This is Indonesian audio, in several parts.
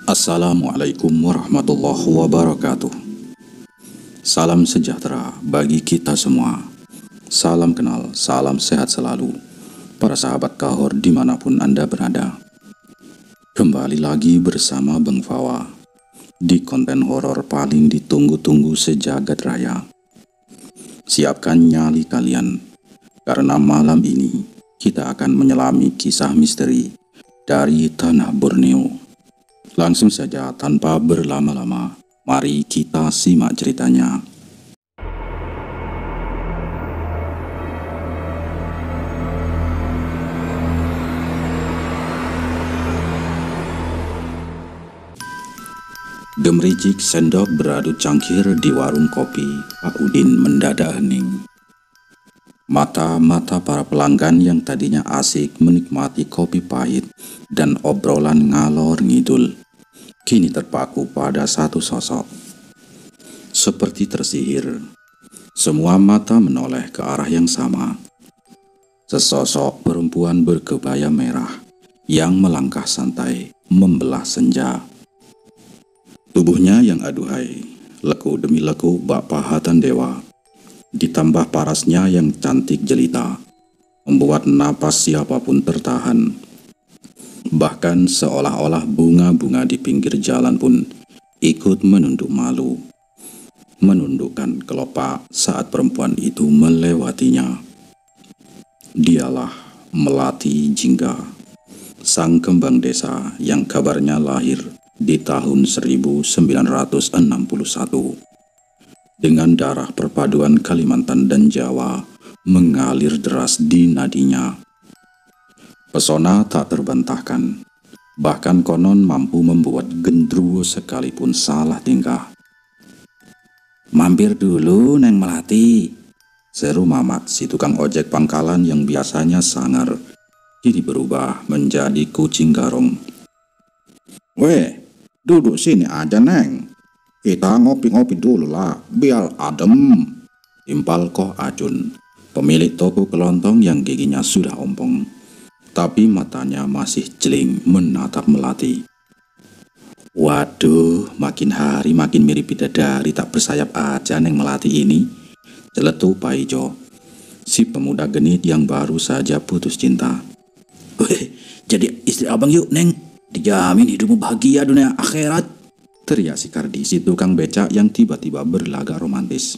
Assalamualaikum warahmatullahi wabarakatuh. Salam sejahtera bagi kita semua. Salam kenal, salam sehat selalu para sahabat Kahor dimanapun Anda berada. Kembali lagi bersama Bang Fawa di konten horor paling ditunggu-tunggu sejagat raya. Siapkan nyali kalian, karena malam ini kita akan menyelami kisah misteri dari tanah Borneo. Langsung saja tanpa berlama-lama, mari kita simak ceritanya. Gemericik sendok beradu cangkir di warung kopi, Pak Udin mendadak hening. Mata-mata para pelanggan yang tadinya asik menikmati kopi pahit dan obrolan ngalor ngidul, kini terpaku pada satu sosok. Seperti tersihir, semua mata menoleh ke arah yang sama. Sesosok perempuan berkebaya merah yang melangkah santai membelah senja. Tubuhnya yang aduhai, leku demi leku bak pahatan dewa, ditambah parasnya yang cantik jelita, membuat napas siapapun tertahan. Bahkan seolah-olah bunga-bunga di pinggir jalan pun ikut menunduk malu, menundukkan kelopak saat perempuan itu melewatinya. Dialah Melati Jingga, sang kembang desa yang kabarnya lahir di tahun 1961 dengan darah perpaduan Kalimantan dan Jawa mengalir deras di nadinya. Pesona tak terbantahkan, bahkan konon mampu membuat gendruwo sekalipun salah tingkah. "Mampir dulu, Neng Melati," seru Mamat, si tukang ojek pangkalan yang biasanya sangar, kini berubah menjadi kucing garong. "Weh, duduk sini aja, Neng. Kita ngopi-ngopi dulu lah, biar adem," timpal Koh Ajun, pemilik toko kelontong yang giginya sudah ompong, tapi matanya masih jeling menatap Melati. "Waduh, makin hari makin mirip bidadari tak bersayap aja Neng Melati ini," celetuk Pak Ijo, si pemuda genit yang baru saja putus cinta. "Weh, jadi istri abang yuk, Neng. Dijamin hidupmu bahagia dunia akhirat," teriak si Kardi, si tukang becak yang tiba-tiba berlagak romantis.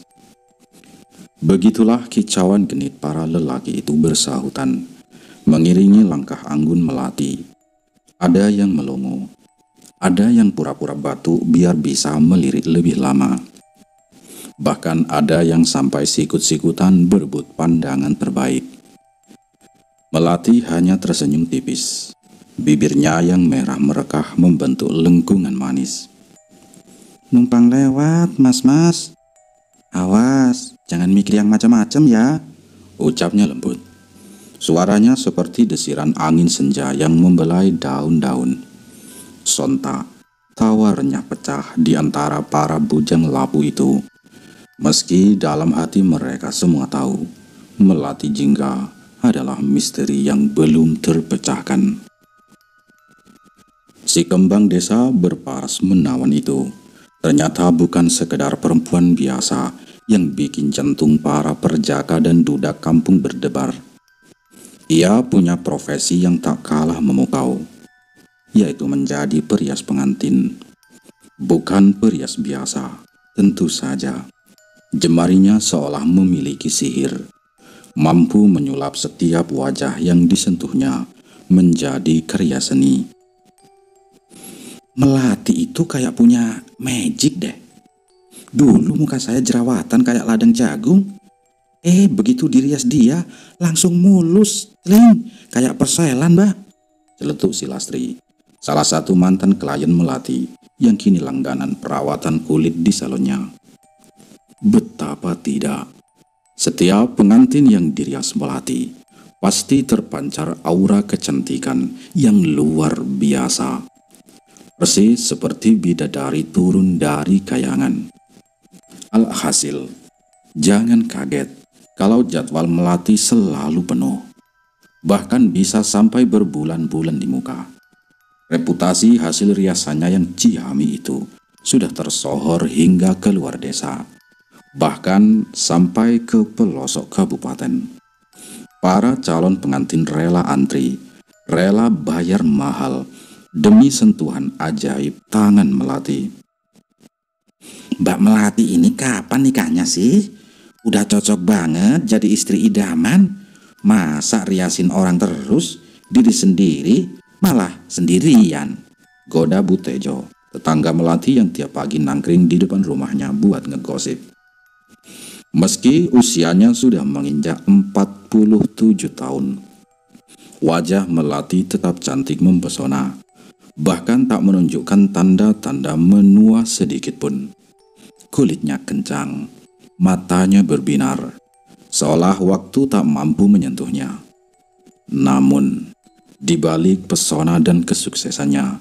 Begitulah kicauan genit para lelaki itu bersahutan, mengiringi langkah anggun Melati. Ada yang melongo, ada yang pura-pura batu biar bisa melirik lebih lama. Bahkan ada yang sampai sikut-sikutan berebut pandangan terbaik. Melati hanya tersenyum tipis. Bibirnya yang merah merekah membentuk lengkungan manis. "Numpang lewat, mas-mas. Awas, jangan mikir yang macam-macam ya," ucapnya lembut. Suaranya seperti desiran angin senja yang membelai daun-daun. Sontak, tawa renyah pecah di antara para bujang lapu itu. Meski dalam hati mereka semua tahu, Melati Jingga adalah misteri yang belum terpecahkan. Si kembang desa berparas menawan itu ternyata bukan sekedar perempuan biasa yang bikin jantung para perjaka dan duda kampung berdebar. Ia punya profesi yang tak kalah memukau, yaitu menjadi perias pengantin. Bukan perias biasa, tentu saja. Jemarinya seolah memiliki sihir, mampu menyulap setiap wajah yang disentuhnya menjadi karya seni. Melati itu kayak punya magic deh. Dulu muka saya jerawatan kayak ladang jagung. Begitu dirias dia, langsung mulus, teling, kayak perselan, Mbak, celetuk si Lastri, salah satu mantan klien Melati yang kini langganan perawatan kulit di salonnya. Betapa tidak, setiap pengantin yang dirias Melati pasti terpancar aura kecantikan yang luar biasa. Persis seperti bidadari turun dari kayangan. Alhasil, jangan kaget kalau jadwal Melati selalu penuh, bahkan bisa sampai berbulan-bulan di muka. Reputasi hasil riasannya yang ciami itu sudah tersohor hingga keluar desa, bahkan sampai ke pelosok kabupaten. Para calon pengantin rela antri, rela bayar mahal demi sentuhan ajaib tangan Melati. Mbak Melati ini kapan nikahnya sih? Udah cocok banget jadi istri idaman. Masa riasin orang terus, diri sendiri malah sendirian. Goda Bu Tejo, tetangga Melati yang tiap pagi nangkring di depan rumahnya buat ngegosip. Meski usianya sudah menginjak 47 tahun, wajah Melati tetap cantik mempesona, bahkan tak menunjukkan tanda-tanda menua sedikit pun. Kulitnya kencang, matanya berbinar, seolah waktu tak mampu menyentuhnya. Namun, di balik pesona dan kesuksesannya,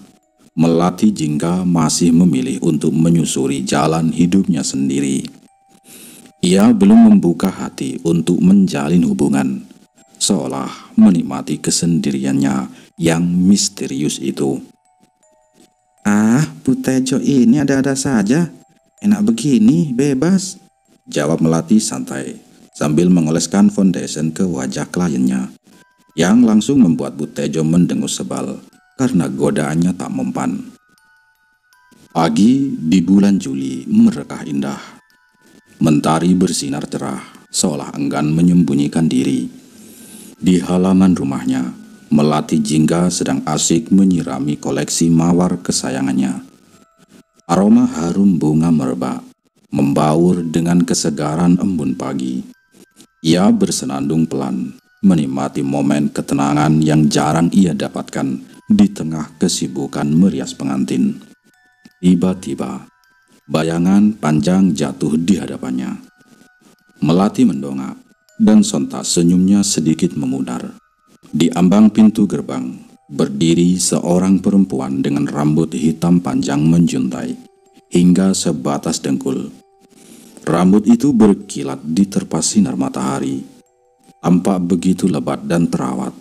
Melati Jingga masih memilih untuk menyusuri jalan hidupnya sendiri. Ia belum membuka hati untuk menjalin hubungan, seolah menikmati kesendiriannya yang misterius itu. Ah, Bu Tejo ini ada-ada saja. Enak begini, bebas. Jawab Melati santai, sambil mengoleskan foundation ke wajah kliennya, yang langsung membuat Bu Tejo mendengus sebal karena godaannya tak mempan. Pagi di bulan Juli merekah indah. Mentari bersinar cerah, seolah enggan menyembunyikan diri. Di halaman rumahnya, Melati Jingga sedang asik menyirami koleksi mawar kesayangannya. Aroma harum bunga merebak, membaur dengan kesegaran embun pagi. Ia bersenandung pelan, menikmati momen ketenangan yang jarang ia dapatkan di tengah kesibukan merias pengantin. Tiba-tiba, bayangan panjang jatuh di hadapannya. Melati mendongak, dan sontak senyumnya sedikit memudar. Di ambang pintu gerbang, berdiri seorang perempuan dengan rambut hitam panjang menjuntai hingga sebatas dengkul. Rambut itu berkilat diterpa sinar matahari, tampak begitu lebat dan terawat,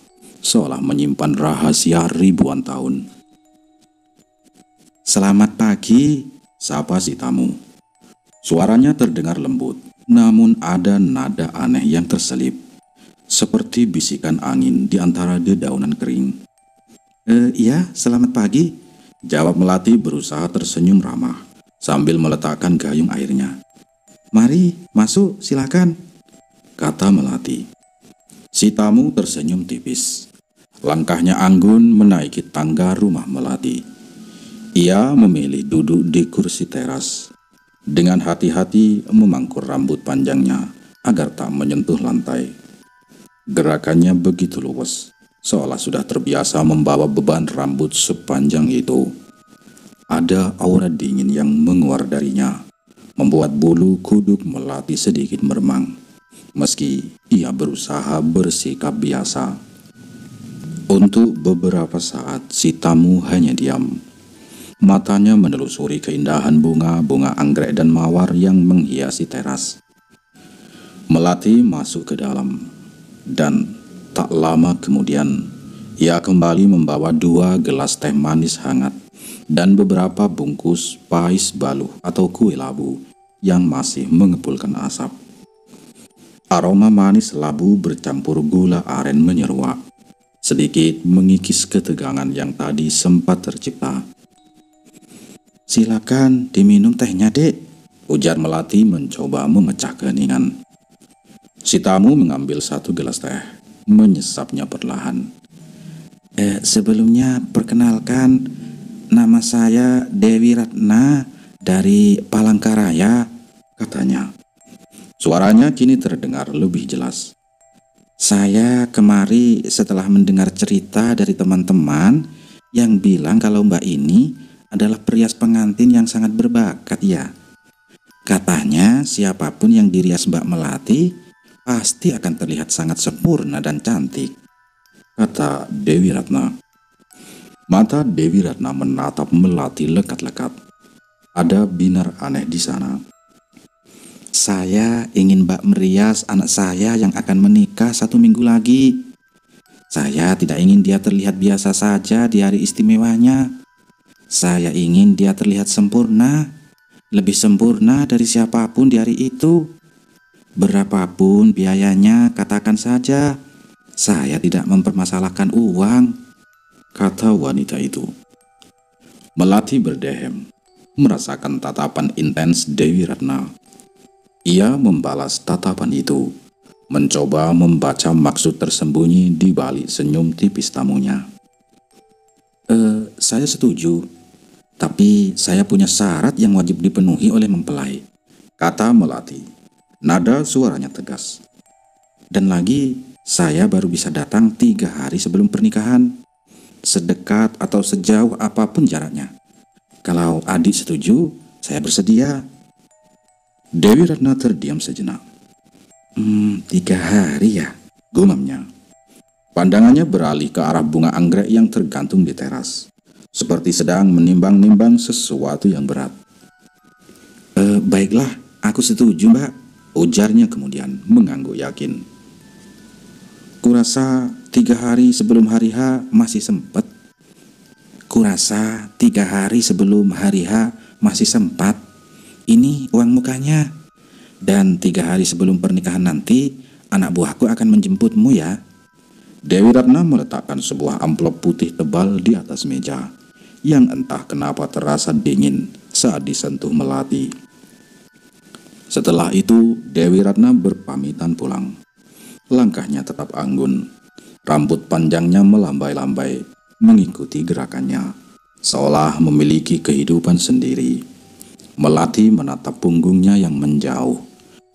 seolah menyimpan rahasia ribuan tahun. Selamat pagi, sapa si tamu. Suaranya terdengar lembut, namun ada nada aneh yang terselip, seperti bisikan angin di antara dedaunan kering. Iya, selamat pagi, jawab Melati berusaha tersenyum ramah sambil meletakkan gayung airnya. Mari, masuk, silakan, kata Melati. Si tamu tersenyum tipis. Langkahnya anggun menaiki tangga rumah Melati. Ia memilih duduk di kursi teras. Dengan hati-hati memangkur rambut panjangnya agar tak menyentuh lantai. Gerakannya begitu luwes, seolah sudah terbiasa membawa beban rambut sepanjang itu. Ada aura dingin yang menguar darinya, membuat bulu kuduk Melati sedikit meremang, meski ia berusaha bersikap biasa. Untuk beberapa saat si tamu hanya diam. Matanya menelusuri keindahan bunga-bunga anggrek dan mawar yang menghiasi teras. Melati masuk ke dalam, dan tak lama kemudian ia kembali membawa 2 gelas teh manis hangat dan beberapa bungkus pais baluh atau kue labu yang masih mengepulkan asap. Aroma manis labu bercampur gula aren menyeruak, sedikit mengikis ketegangan yang tadi sempat tercipta. Silakan diminum tehnya, Dek, ujar Melati mencoba memecah keheningan. Si tamu mengambil 1 gelas teh, menyesapnya perlahan. Sebelumnya perkenalkan, nama saya Dewi Ratna dari Palangkaraya, katanya. Suaranya kini terdengar lebih jelas. Saya kemari setelah mendengar cerita dari teman-teman yang bilang kalau Mbak ini adalah perias pengantin yang sangat berbakat ya. Katanya siapapun yang dirias Mbak Melati pasti akan terlihat sangat sempurna dan cantik, kata Dewi Ratna. Mata Dewi Ratna menatap Melati lekat-lekat. Ada binar aneh di sana. Saya ingin Mbak merias anak saya yang akan menikah 1 minggu lagi. Saya tidak ingin dia terlihat biasa saja di hari istimewanya. Saya ingin dia terlihat sempurna, lebih sempurna dari siapapun di hari itu. Berapapun biayanya, katakan saja. Saya tidak mempermasalahkan uang, kata wanita itu. Melati berdehem, merasakan tatapan intens Dewi Ratna. Ia membalas tatapan itu, mencoba membaca maksud tersembunyi di balik senyum tipis tamunya. Saya setuju, tapi saya punya syarat yang wajib dipenuhi oleh mempelai, kata Melati. Nada suaranya tegas. Dan lagi, saya baru bisa datang 3 hari sebelum pernikahan, sedekat atau sejauh apapun jaraknya. Kalau adik setuju, saya bersedia. Dewi Ratna terdiam sejenak. 3 hari ya, gumamnya. Pandangannya beralih ke arah bunga anggrek yang tergantung di teras, seperti sedang menimbang-nimbang sesuatu yang berat. Baiklah, aku setuju, Mbak, ujarnya kemudian mengangguk yakin. Kurasa 3 hari sebelum hari H masih sempat. Ini uang mukanya. Dan 3 hari sebelum pernikahan nanti, anak buahku akan menjemputmu ya. Dewi Ratna meletakkan sebuah amplop putih tebal di atas meja, yang entah kenapa terasa dingin saat disentuh Melati. Setelah itu, Dewi Ratna berpamitan pulang. Langkahnya tetap anggun. Rambut panjangnya melambai-lambai mengikuti gerakannya, seolah memiliki kehidupan sendiri. Melati menatap punggungnya yang menjauh,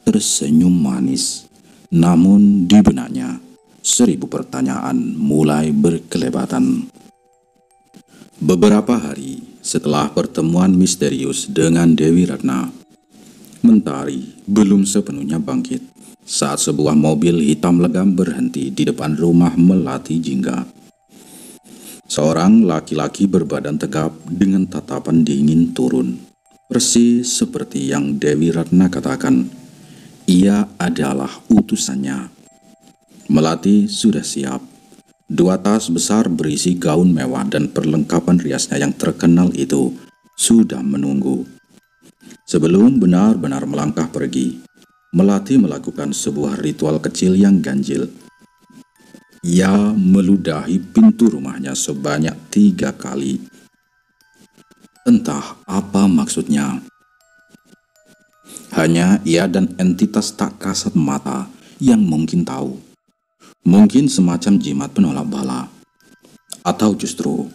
tersenyum manis. Namun di benaknya 1000 pertanyaan mulai berkelebatan. Beberapa hari setelah pertemuan misterius dengan Dewi Ratna, mentari belum sepenuhnya bangkit saat sebuah mobil hitam legam berhenti di depan rumah Melati Jingga. Seorang laki-laki berbadan tegap dengan tatapan dingin turun, persis seperti yang Dewi Ratna katakan. Ia adalah utusannya. Melati sudah siap. 2 tas besar berisi gaun mewah dan perlengkapan riasnya yang terkenal itu sudah menunggu. Sebelum benar-benar melangkah pergi, Melati melakukan sebuah ritual kecil yang ganjil. Ia meludahi pintu rumahnya sebanyak 3 kali. Entah apa maksudnya. Hanya ia dan entitas tak kasat mata yang mungkin tahu. Mungkin semacam jimat penolak bala. Atau justru,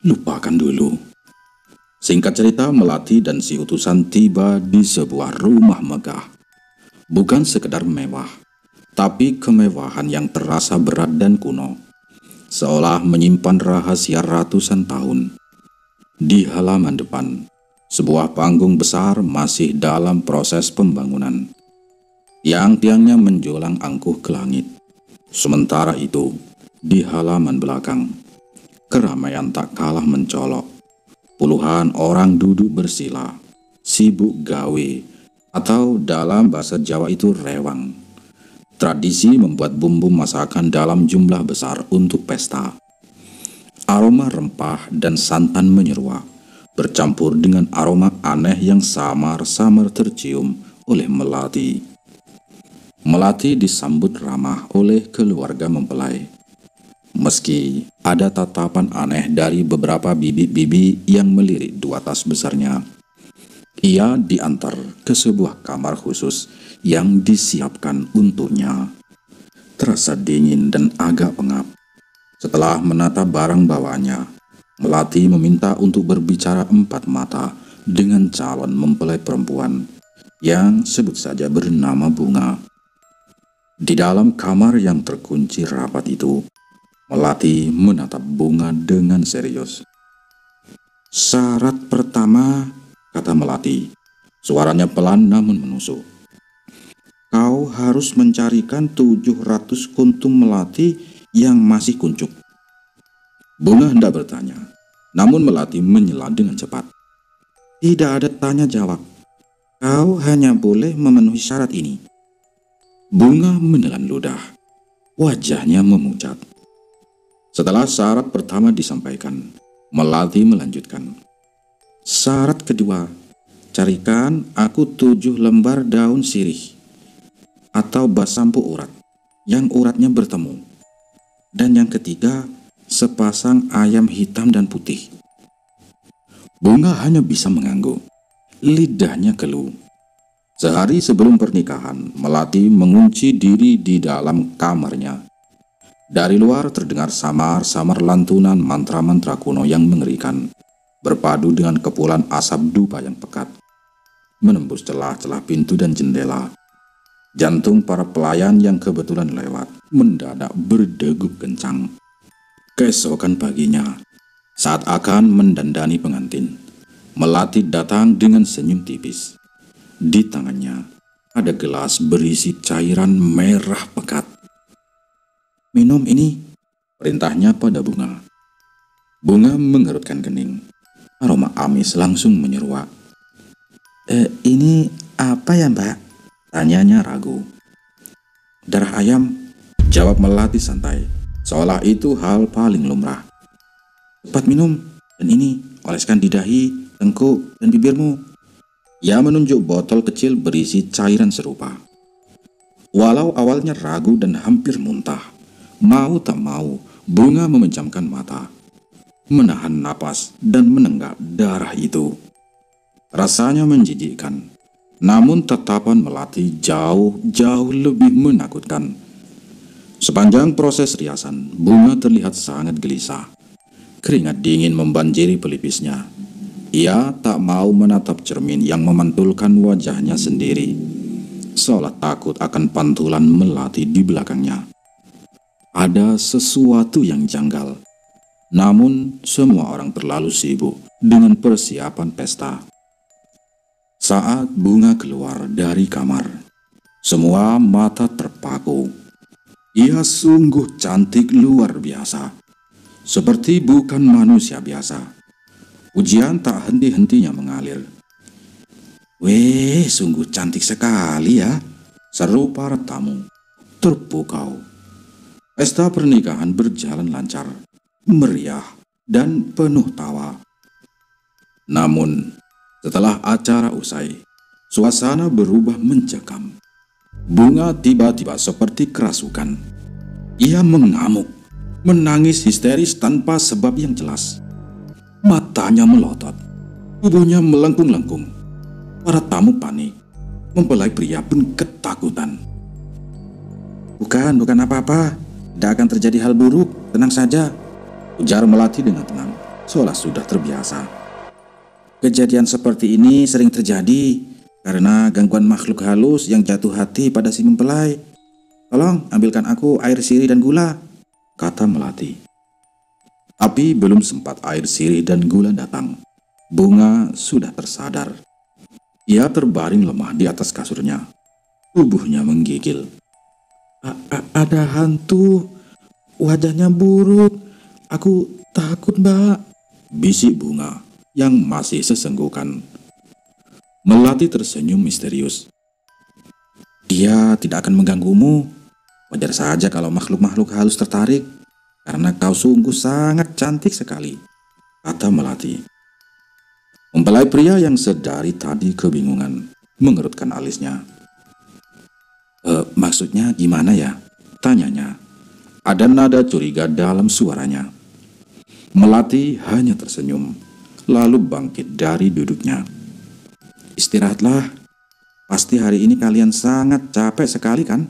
lupakan dulu. Singkat cerita, Melati dan si utusan tiba di sebuah rumah megah. Bukan sekedar mewah, tapi kemewahan yang terasa berat dan kuno, seolah menyimpan rahasia ratusan tahun. Di halaman depan, sebuah panggung besar masih dalam proses pembangunan, yang tiangnya menjulang angkuh ke langit. Sementara itu, di halaman belakang, keramaian tak kalah mencolok. Puluhan orang duduk bersila, sibuk gawe, atau dalam bahasa Jawa itu rewang. Tradisi membuat bumbu masakan dalam jumlah besar untuk pesta. Aroma rempah dan santan menyeruak, bercampur dengan aroma aneh yang samar-samar tercium oleh Melati. Melati disambut ramah oleh keluarga mempelai. Meski ada tatapan aneh dari beberapa bibi-bibi yang melirik 2 tas besarnya, ia diantar ke sebuah kamar khusus yang disiapkan untuknya. Terasa dingin dan agak pengap. Setelah menatap barang bawaannya, Melati meminta untuk berbicara 4 mata dengan calon mempelai perempuan yang sebut saja bernama Bunga. Di dalam kamar yang terkunci rapat itu, Melati menatap Bunga dengan serius. "Syarat pertama," kata Melati. Suaranya pelan namun menusuk. "Kau harus mencarikan 700 kuntum melati yang masih kuncup." Bunga hendak bertanya, namun Melati menyela dengan cepat. "Tidak ada tanya jawab. Kau hanya boleh memenuhi syarat ini." Bunga menelan ludah. Wajahnya memucat. Setelah syarat pertama disampaikan, Melati melanjutkan. Syarat kedua, carikan aku 7 lembar daun sirih atau basampu urat yang uratnya bertemu. Dan yang ketiga, sepasang ayam hitam dan putih. Bunga hanya bisa mengangguk. Lidahnya keluh. Sehari sebelum pernikahan, Melati mengunci diri di dalam kamarnya. Dari luar terdengar samar-samar lantunan mantra-mantra kuno yang mengerikan, berpadu dengan kepulan asap dupa yang pekat, menembus celah-celah pintu dan jendela. Jantung para pelayan yang kebetulan lewat mendadak berdegup kencang. Keesokan paginya, saat akan mendandani pengantin, Melati datang dengan senyum tipis. Di tangannya ada gelas berisi cairan merah pekat. Minum ini, perintahnya pada Bunga. Bunga mengerutkan kening. Aroma amis langsung menyeruak. Ini apa ya, Mbak? Tanyanya ragu. Darah ayam, jawab Melati santai, seolah itu hal paling lumrah. Cepat minum, dan ini oleskan di dahi, tengkuk, dan bibirmu. Ia menunjuk botol kecil berisi cairan serupa. Walau awalnya ragu dan hampir muntah, mau tak mau, Bunga memejamkan mata, menahan napas dan menenggak darah itu. Rasanya menjijikkan, namun tatapan Melati jauh lebih menakutkan. Sepanjang proses riasan, Bunga terlihat sangat gelisah. Keringat dingin membanjiri pelipisnya. Ia tak mau menatap cermin yang memantulkan wajahnya sendiri, seolah takut akan pantulan Melati di belakangnya. Ada sesuatu yang janggal, namun semua orang terlalu sibuk dengan persiapan pesta. Saat Bunga keluar dari kamar, semua mata terpaku. Ia sungguh cantik luar biasa, seperti bukan manusia biasa. Pujian tak henti-hentinya mengalir. Weh, sungguh cantik sekali ya, seru para tamu. Terpukau. Pesta pernikahan berjalan lancar, meriah, dan penuh tawa. Namun, setelah acara usai, suasana berubah mencekam. Bunga tiba-tiba seperti kerasukan. Ia mengamuk, menangis histeris tanpa sebab yang jelas. Matanya melotot, tubuhnya melengkung-lengkung. Para tamu panik, mempelai pria pun ketakutan. Bukan apa-apa. Tidak akan terjadi hal buruk, tenang saja, ujar Melati dengan tenang, seolah sudah terbiasa. Kejadian seperti ini sering terjadi karena gangguan makhluk halus yang jatuh hati pada si mempelai. Tolong ambilkan aku air sirih dan gula, kata Melati. Tapi belum sempat air sirih dan gula datang, Bunga sudah tersadar. Ia terbaring lemah di atas kasurnya. Tubuhnya menggigil. Ada hantu, wajahnya buruk, aku takut, Mbak, bisik Bunga yang masih sesenggukan. Melati tersenyum misterius. Dia tidak akan mengganggumu. Wajar saja kalau makhluk-makhluk halus tertarik, karena kau sungguh sangat cantik sekali, kata Melati. Mempelai pria yang sedari tadi kebingungan mengerutkan alisnya. Maksudnya gimana ya? Tanyanya. Ada nada curiga dalam suaranya. Melati hanya tersenyum, lalu bangkit dari duduknya. Istirahatlah. Pasti hari ini kalian sangat capek sekali kan?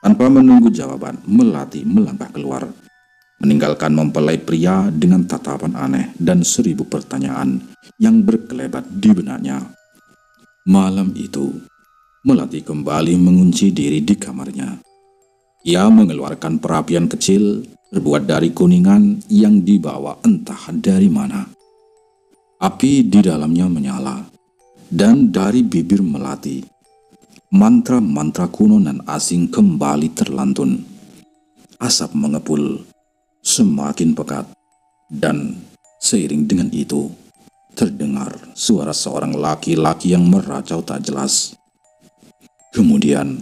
Tanpa menunggu jawaban, Melati melangkah keluar, meninggalkan mempelai pria dengan tatapan aneh dan 1000 pertanyaan yang berkelebat di benaknya. Malam itu, Melati kembali mengunci diri di kamarnya. Ia mengeluarkan perapian kecil terbuat dari kuningan yang dibawa entah dari mana. Api di dalamnya menyala, dan dari bibir Melati, mantra-mantra kuno dan asing kembali terlantun. Asap mengepul, semakin pekat, dan seiring dengan itu, terdengar suara seorang laki-laki yang meracau tak jelas. Kemudian,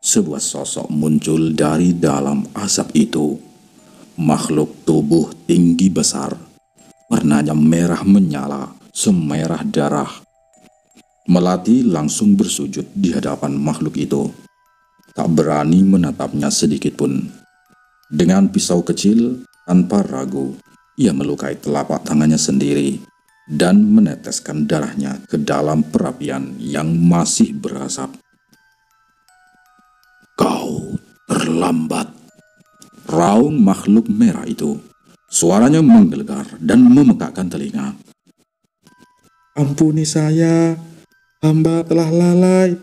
sebuah sosok muncul dari dalam asap itu. Makhluk tubuh tinggi besar, warnanya merah menyala, semerah darah. Melati langsung bersujud di hadapan makhluk itu, tak berani menatapnya sedikit pun. Dengan pisau kecil, tanpa ragu, ia melukai telapak tangannya sendiri dan meneteskan darahnya ke dalam perapian yang masih berasap. "Kau terlambat," raung makhluk merah itu. Suaranya menggelegar dan memekakkan telinga. "Ampuni saya, hamba telah lalai,"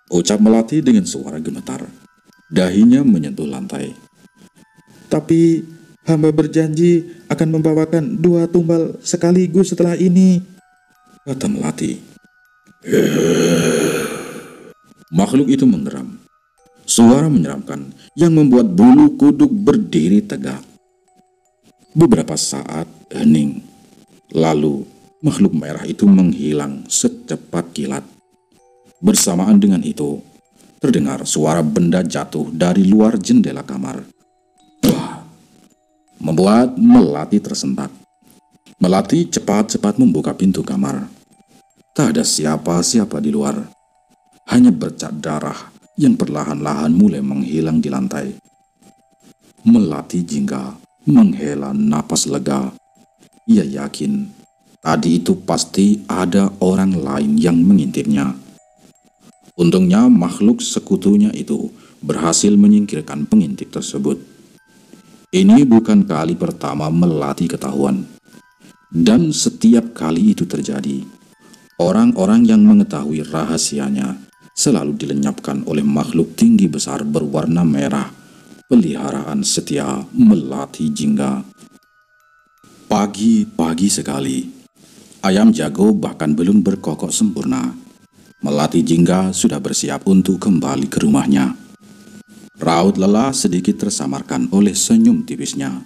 ucap Melati dengan suara gemetar. Dahinya menyentuh lantai. "Tapi hamba berjanji akan membawakan 2 tumbal sekaligus setelah ini," kata Melati. Makhluk itu menggeram. Suara menyeramkan yang membuat bulu kuduk berdiri tegak. Beberapa saat hening. Lalu makhluk merah itu menghilang secepat kilat. Bersamaan dengan itu, terdengar suara benda jatuh dari luar jendela kamar. Wah, membuat Melati tersentak. Melati cepat-cepat membuka pintu kamar. Tak ada siapa-siapa di luar. Hanya bercak darah yang perlahan-lahan mulai menghilang di lantai. Melati jingga menghela napas lega. Ia yakin tadi itu pasti ada orang lain yang mengintipnya. Untungnya makhluk sekutunya itu berhasil menyingkirkan pengintip tersebut. Ini bukan kali pertama Melati ketahuan. Dan setiap kali itu terjadi, orang-orang yang mengetahui rahasianya selalu dilenyapkan oleh makhluk tinggi besar berwarna merah, peliharaan setia Melati jingga. Pagi-pagi sekali, ayam jago bahkan belum berkokok sempurna. Melati jingga sudah bersiap untuk kembali ke rumahnya. Raut lelah sedikit tersamarkan oleh senyum tipisnya.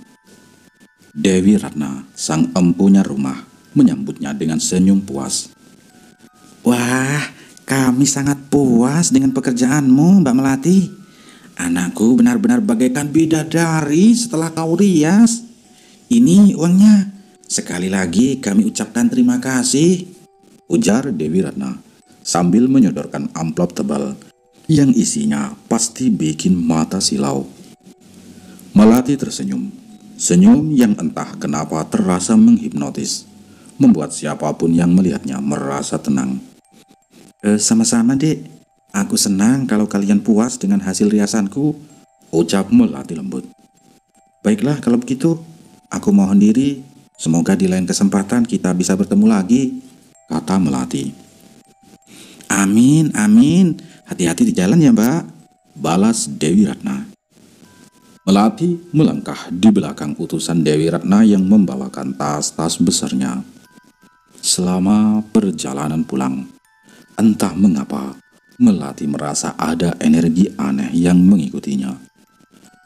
Dewi Ratna, sang empunya rumah, menyambutnya dengan senyum puas. "Wah, kami sangat puas dengan pekerjaanmu, Mbak Melati. Anakku benar-benar bagaikan bidadari setelah kau rias. Ini uangnya. Sekali lagi kami ucapkan terima kasih," ujar Dewi Ratna sambil menyodorkan amplop tebal yang isinya pasti bikin mata silau. Melati tersenyum. Senyum yang entah kenapa terasa menghipnotis, membuat siapapun yang melihatnya merasa tenang. Sama-sama, Dek. Aku senang kalau kalian puas dengan hasil riasanku," ucap Melati lembut. "Baiklah kalau begitu, aku mohon diri. Semoga di lain kesempatan kita bisa bertemu lagi," kata Melati. "Amin, amin. Hati-hati di jalan ya, Mbak," balas Dewi Ratna. Melati melangkah di belakang utusan Dewi Ratna yang membawakan tas-tas besarnya. Selama perjalanan pulang, entah mengapa Melati merasa ada energi aneh yang mengikutinya.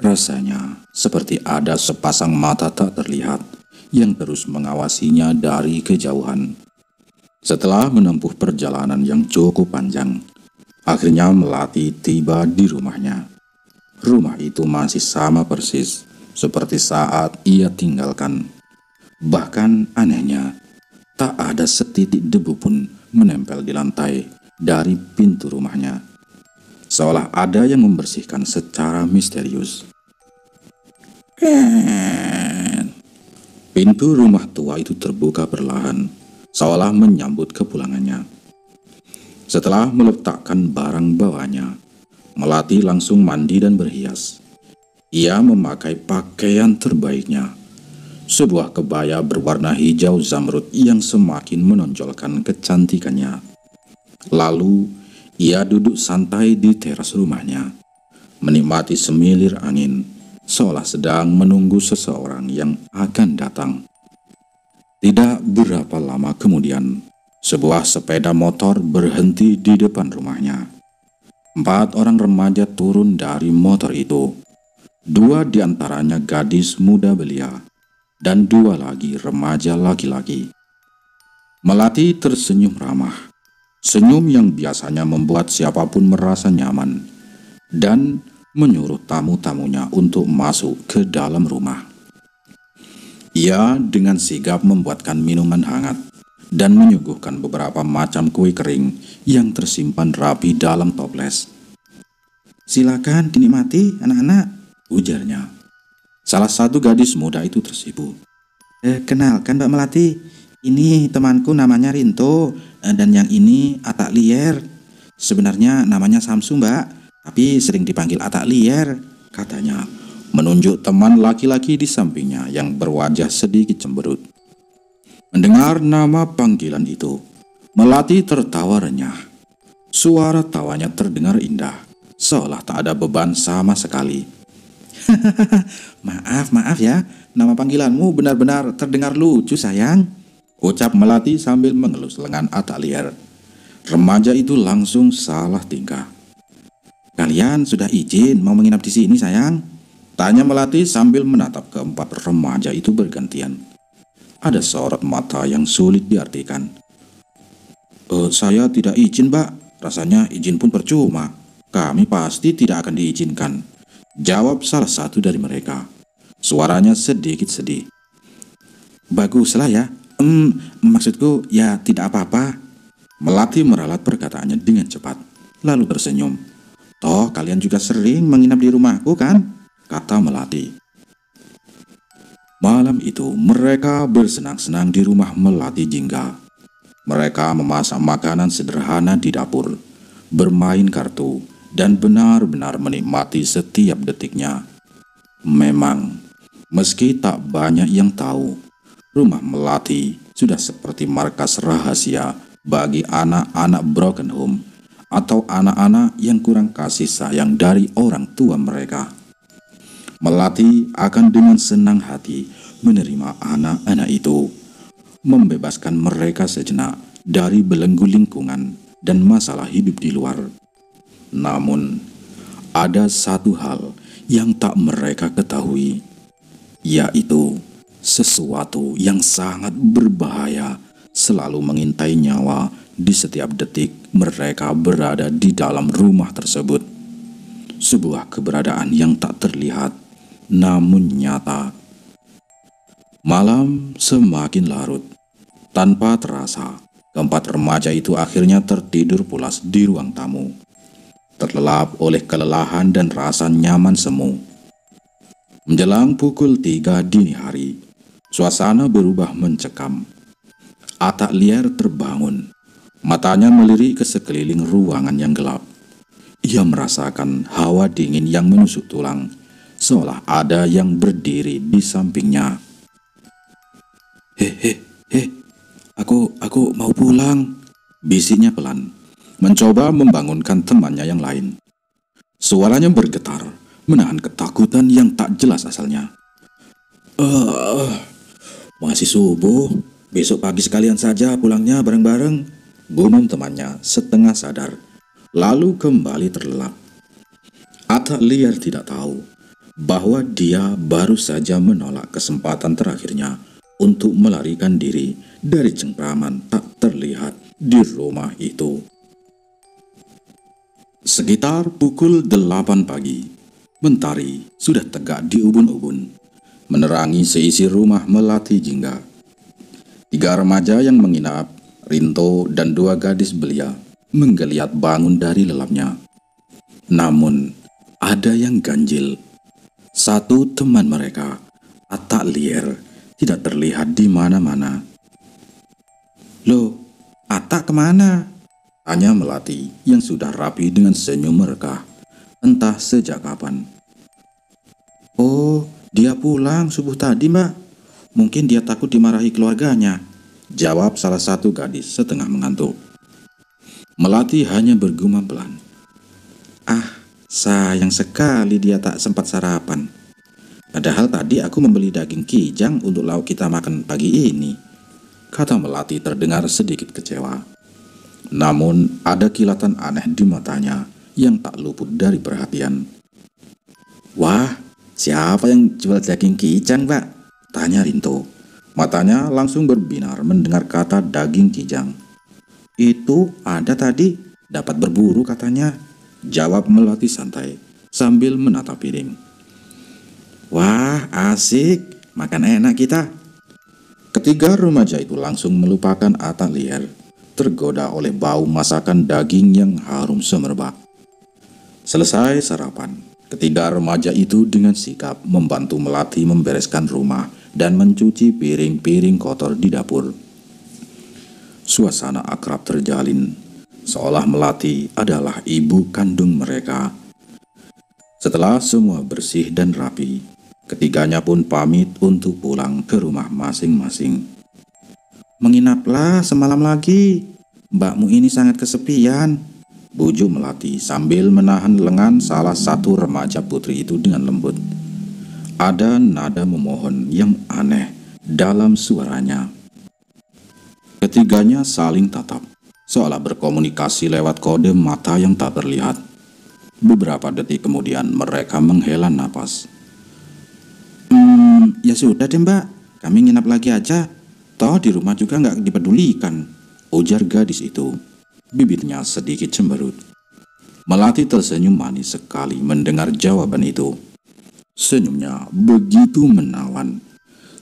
Rasanya seperti ada sepasang mata tak terlihat yang terus mengawasinya dari kejauhan. Setelah menempuh perjalanan yang cukup panjang, akhirnya Melati tiba di rumahnya. Rumah itu masih sama persis seperti saat ia tinggalkan. Bahkan anehnya, tak ada setitik debu pun menempel di lantai dari pintu rumahnya. Seolah ada yang membersihkan secara misterius. Pintu rumah tua itu terbuka perlahan, seolah menyambut kepulangannya. Setelah meletakkan barang bawahnya, Melati langsung mandi dan berhias. Ia memakai pakaian terbaiknya, sebuah kebaya berwarna hijau zamrud yang semakin menonjolkan kecantikannya. Lalu, ia duduk santai di teras rumahnya, menikmati semilir angin, seolah sedang menunggu seseorang yang akan datang. Tidak berapa lama kemudian, sebuah sepeda motor berhenti di depan rumahnya. 4 orang remaja turun dari motor itu. 2 diantaranya gadis muda belia, dan 2 lagi remaja laki-laki. Melati tersenyum ramah, senyum yang biasanya membuat siapapun merasa nyaman. dan menyuruh tamu-tamunya untuk masuk ke dalam rumah. Ia dengan sigap membuatkan minuman hangat dan menyuguhkan beberapa macam kue kering yang tersimpan rapi dalam toples. "Silakan dinikmati anak-anak," ujarnya. Salah satu gadis muda itu tersipu. Kenalkan Mbak Melati, ini temanku namanya Rinto, dan yang ini Atak Lier. Sebenarnya namanya Samsu Mbak, tapi sering dipanggil Atak Lier, katanya, menunjuk teman laki-laki di sampingnya yang berwajah sedikit cemberut. Mendengar nama panggilan itu, Melati tertawa renyah. Suara tawanya terdengar indah, seolah tak ada beban sama sekali. Maaf ya, nama panggilanmu benar-benar terdengar lucu sayang, ucap Melati sambil mengelus lengan Atak Lier. Remaja itu langsung salah tingkah. "Kalian sudah izin mau menginap di sini sayang?" tanya Melati sambil menatap keempat remaja itu bergantian. Ada sorot mata yang sulit diartikan. Saya tidak izin Mbak, rasanya izin pun percuma. Kami pasti tidak akan diizinkan, jawab salah satu dari mereka. Suaranya sedikit sedih. "Baguslah ya, maksudku ya tidak apa-apa." Melati meralat perkataannya dengan cepat, lalu tersenyum. "Toh kalian juga sering menginap di rumahku kan?" kata Melati. Malam itu mereka bersenang-senang di rumah Melati Jingga. Mereka memasak makanan sederhana di dapur, bermain kartu, dan benar-benar menikmati setiap detiknya. Memang, meski tak banyak yang tahu, rumah Melati sudah seperti markas rahasia bagi anak-anak broken home atau anak-anak yang kurang kasih sayang dari orang tua mereka. Melati akan dengan senang hati menerima anak-anak itu, membebaskan mereka sejenak dari belenggu lingkungan dan masalah hidup di luar. Namun, ada satu hal yang tak mereka ketahui, yaitu sesuatu yang sangat berbahaya selalu mengintai nyawa di setiap detik mereka berada di dalam rumah tersebut. Sebuah keberadaan yang tak terlihat namun nyata. Malam semakin larut. Tanpa terasa, keempat remaja itu akhirnya tertidur pulas di ruang tamu, terlelap oleh kelelahan dan rasa nyaman semu. Menjelang pukul 3 dini hari, suasana berubah mencekam. Atak Lier terbangun, matanya melirik ke sekeliling ruangan yang gelap. Ia merasakan hawa dingin yang menusuk tulang, seolah ada yang berdiri di sampingnya. He, aku mau pulang, bisiknya pelan, mencoba membangunkan temannya yang lain. Suaranya bergetar, menahan ketakutan yang tak jelas asalnya. Masih subuh, besok pagi sekalian saja pulangnya bareng-bareng, gumam temannya setengah sadar, lalu kembali terlelap. Atak Lier tidak tahu bahwa dia baru saja menolak kesempatan terakhirnya untuk melarikan diri dari cengkraman tak terlihat di rumah itu. Sekitar pukul 8 pagi, mentari sudah tegak di ubun-ubun, menerangi seisi rumah Melati Jingga. 3 remaja yang menginap, Rinto dan 2 gadis belia, menggeliat bangun dari lelapnya. Namun, ada yang ganjil. Satu teman mereka, Atak Lier, tidak terlihat di mana-mana. "Loh, Atak kemana?" tanya Melati yang sudah rapi dengan senyum merekah, entah sejak kapan. "Oh, dia pulang subuh tadi Mbak. Mungkin dia takut dimarahi keluarganya," jawab salah satu gadis setengah mengantuk. Melati hanya bergumam pelan. Sayang sekali dia tak sempat sarapan. Padahal tadi aku membeli daging kijang untuk lauk kita makan pagi ini, kata Melati terdengar sedikit kecewa. Namun ada kilatan aneh di matanya yang tak luput dari perhatian. "Wah, siapa yang jual daging kijang, Pak?" tanya Rinto. Matanya langsung berbinar mendengar kata daging kijang. "Itu ada tadi, dapat berburu katanya," Jawab Melati santai sambil menata piring. Wah, asik, makan enak kita. Ketiga remaja itu langsung melupakan Atalier, tergoda oleh bau masakan daging yang harum semerbak. Selesai sarapan, ketiga remaja itu dengan sigap membantu Melati membereskan rumah dan mencuci piring-piring kotor di dapur. Suasana akrab terjalin, seolah Melati adalah ibu kandung mereka. Setelah semua bersih dan rapi, ketiganya pun pamit untuk pulang ke rumah masing-masing. Menginaplah semalam lagi, mbakmu ini sangat kesepian, bujuk Melati sambil menahan lengan salah satu remaja putri itu dengan lembut. Ada nada memohon yang aneh dalam suaranya. Ketiganya saling tatap, seolah berkomunikasi lewat kode mata yang tak terlihat. Beberapa detik kemudian mereka menghela napas. Ya sudah deh mbak, kami nginap lagi aja. Toh di rumah juga nggak dipedulikan, ujar gadis itu. Bibirnya sedikit cemberut. Melati tersenyum manis sekali mendengar jawaban itu. Senyumnya begitu menawan,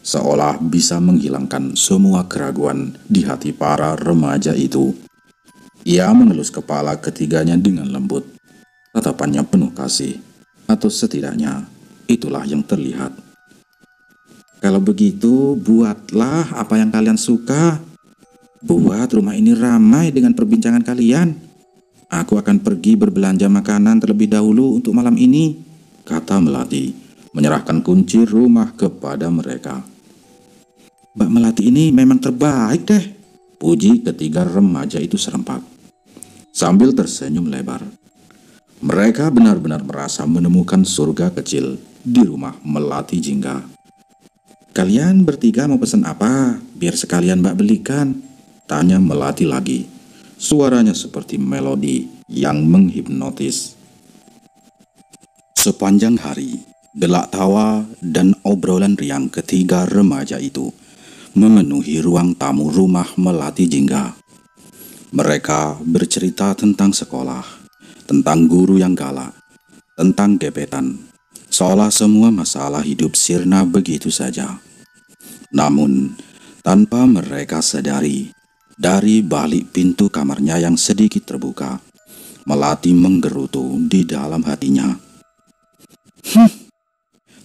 seolah bisa menghilangkan semua keraguan di hati para remaja itu. Ia mengelus kepala ketiganya dengan lembut. Tatapannya penuh kasih, atau setidaknya itulah yang terlihat. Kalau begitu, buatlah apa yang kalian suka. Buat rumah ini ramai dengan perbincangan kalian. Aku akan pergi berbelanja makanan terlebih dahulu untuk malam ini, kata Melati, menyerahkan kunci rumah kepada mereka. Mbak Melati ini memang terbaik deh, puji ketiga remaja itu serempak, sambil tersenyum lebar. Mereka benar-benar merasa menemukan surga kecil di rumah Melati Jingga. Kalian bertiga mau pesan apa? Biar sekalian mbak belikan, tanya Melati lagi. Suaranya seperti melodi yang menghipnotis. Sepanjang hari, gelak tawa dan obrolan riang ketiga remaja itu memenuhi ruang tamu rumah Melati Jingga. Mereka bercerita tentang sekolah, tentang guru yang galak, tentang gebetan, seolah semua masalah hidup sirna begitu saja. Namun, tanpa mereka sadari, dari balik pintu kamarnya yang sedikit terbuka, Melati menggerutu di dalam hatinya.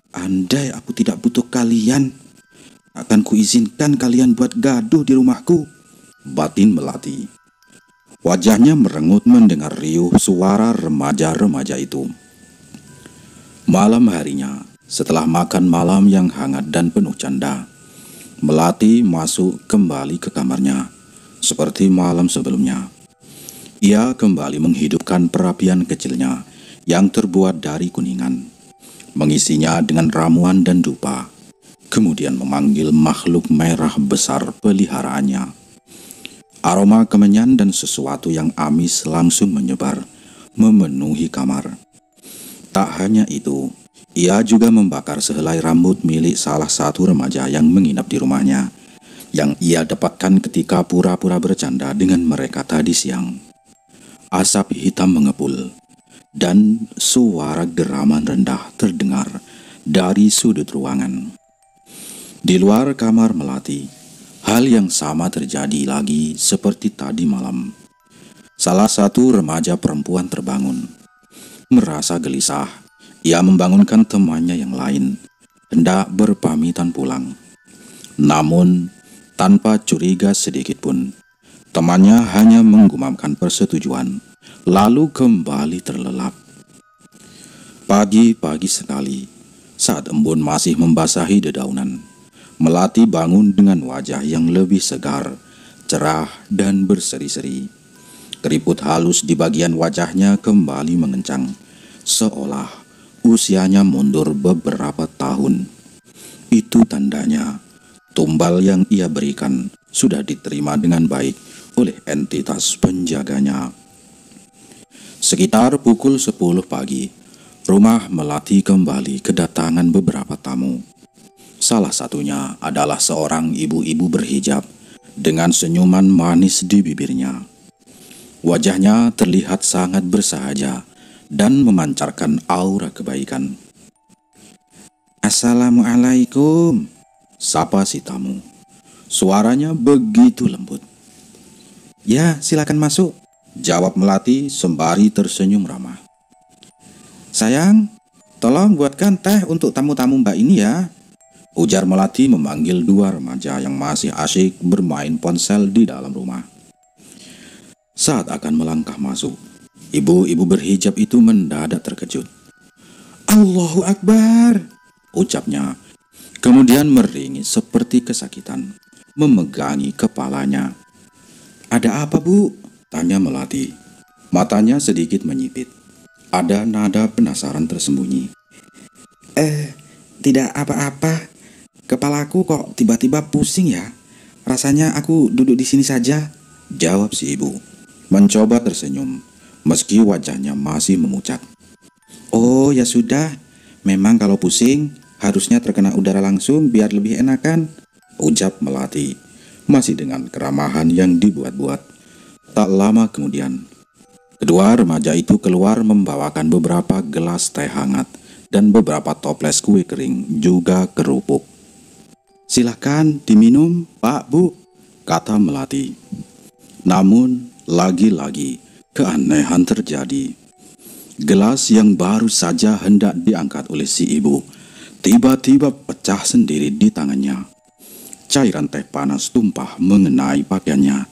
Andai aku tidak butuh kalian, akan kuizinkan kalian buat gaduh di rumahku, batin Melati. Wajahnya merengut mendengar riuh suara remaja-remaja itu. Malam harinya, setelah makan malam yang hangat dan penuh canda, Melati masuk kembali ke kamarnya, seperti malam sebelumnya. Ia kembali menghidupkan perapian kecilnya yang terbuat dari kuningan, mengisinya dengan ramuan dan dupa, kemudian memanggil makhluk merah besar peliharaannya. Aroma kemenyan dan sesuatu yang amis langsung menyebar, memenuhi kamar. Tak hanya itu, ia juga membakar sehelai rambut milik salah satu remaja yang menginap di rumahnya, yang ia dapatkan ketika pura-pura bercanda dengan mereka tadi siang. Asap hitam mengepul, dan suara deraman rendah terdengar dari sudut ruangan. Di luar kamar Melati, hal yang sama terjadi lagi seperti tadi malam. Salah satu remaja perempuan terbangun. Merasa gelisah, ia membangunkan temannya yang lain, hendak berpamitan pulang. Namun, tanpa curiga sedikit pun, temannya hanya menggumamkan persetujuan, lalu kembali terlelap. Pagi-pagi sekali, saat embun masih membasahi dedaunan, Melati bangun dengan wajah yang lebih segar, cerah, dan berseri-seri. Keriput halus di bagian wajahnya kembali mengencang, seolah usianya mundur beberapa tahun. Itu tandanya tumbal yang ia berikan sudah diterima dengan baik oleh entitas penjaganya. Sekitar pukul 10 pagi, rumah Melati kembali kedatangan beberapa tamu. Salah satunya adalah seorang ibu-ibu berhijab dengan senyuman manis di bibirnya. Wajahnya terlihat sangat bersahaja dan memancarkan aura kebaikan. "Assalamualaikum," sapa si tamu. Suaranya begitu lembut. "Ya, silakan masuk," jawab Melati sembari tersenyum ramah. "Sayang, tolong buatkan teh untuk tamu-tamu Mbak ini ya," ujar Melati memanggil dua remaja yang masih asyik bermain ponsel di dalam rumah. Saat akan melangkah masuk, ibu-ibu berhijab itu mendadak terkejut. "Allahu Akbar," ucapnya. Kemudian meringis seperti kesakitan, memegangi kepalanya. "Ada apa, Bu?" tanya Melati. Matanya sedikit menyipit. Ada nada penasaran tersembunyi. Tidak apa-apa. Kepalaku kok tiba-tiba pusing ya. Rasanya aku duduk di sini saja," jawab si ibu, mencoba tersenyum, meski wajahnya masih memucat. "Oh, ya sudah. Memang kalau pusing harusnya terkena udara langsung biar lebih enakan," ucap Melati, masih dengan keramahan yang dibuat-buat. Tak lama kemudian, kedua remaja itu keluar membawakan beberapa gelas teh hangat dan beberapa toples kue kering, juga kerupuk. "Silahkan diminum, Pak, Bu," kata Melati. Namun, lagi-lagi keanehan terjadi. Gelas yang baru saja hendak diangkat oleh si ibu tiba-tiba pecah sendiri di tangannya. Cairan teh panas tumpah mengenai pakaiannya.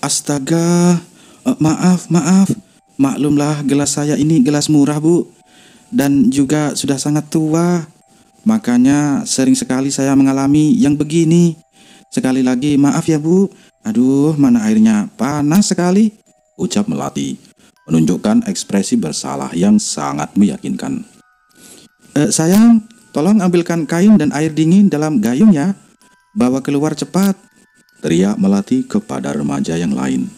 "Astaga, maaf. Maklumlah gelas saya ini gelas murah, Bu. Dan juga sudah sangat tua. Makanya sering sekali saya mengalami yang begini. Sekali lagi maaf ya, Bu. Aduh, mana airnya panas sekali," ucap Melati, menunjukkan ekspresi bersalah yang sangat meyakinkan. Sayang, tolong ambilkan kain dan air dingin dalam gayung ya. Bawa keluar cepat," teriak Melati kepada remaja yang lain.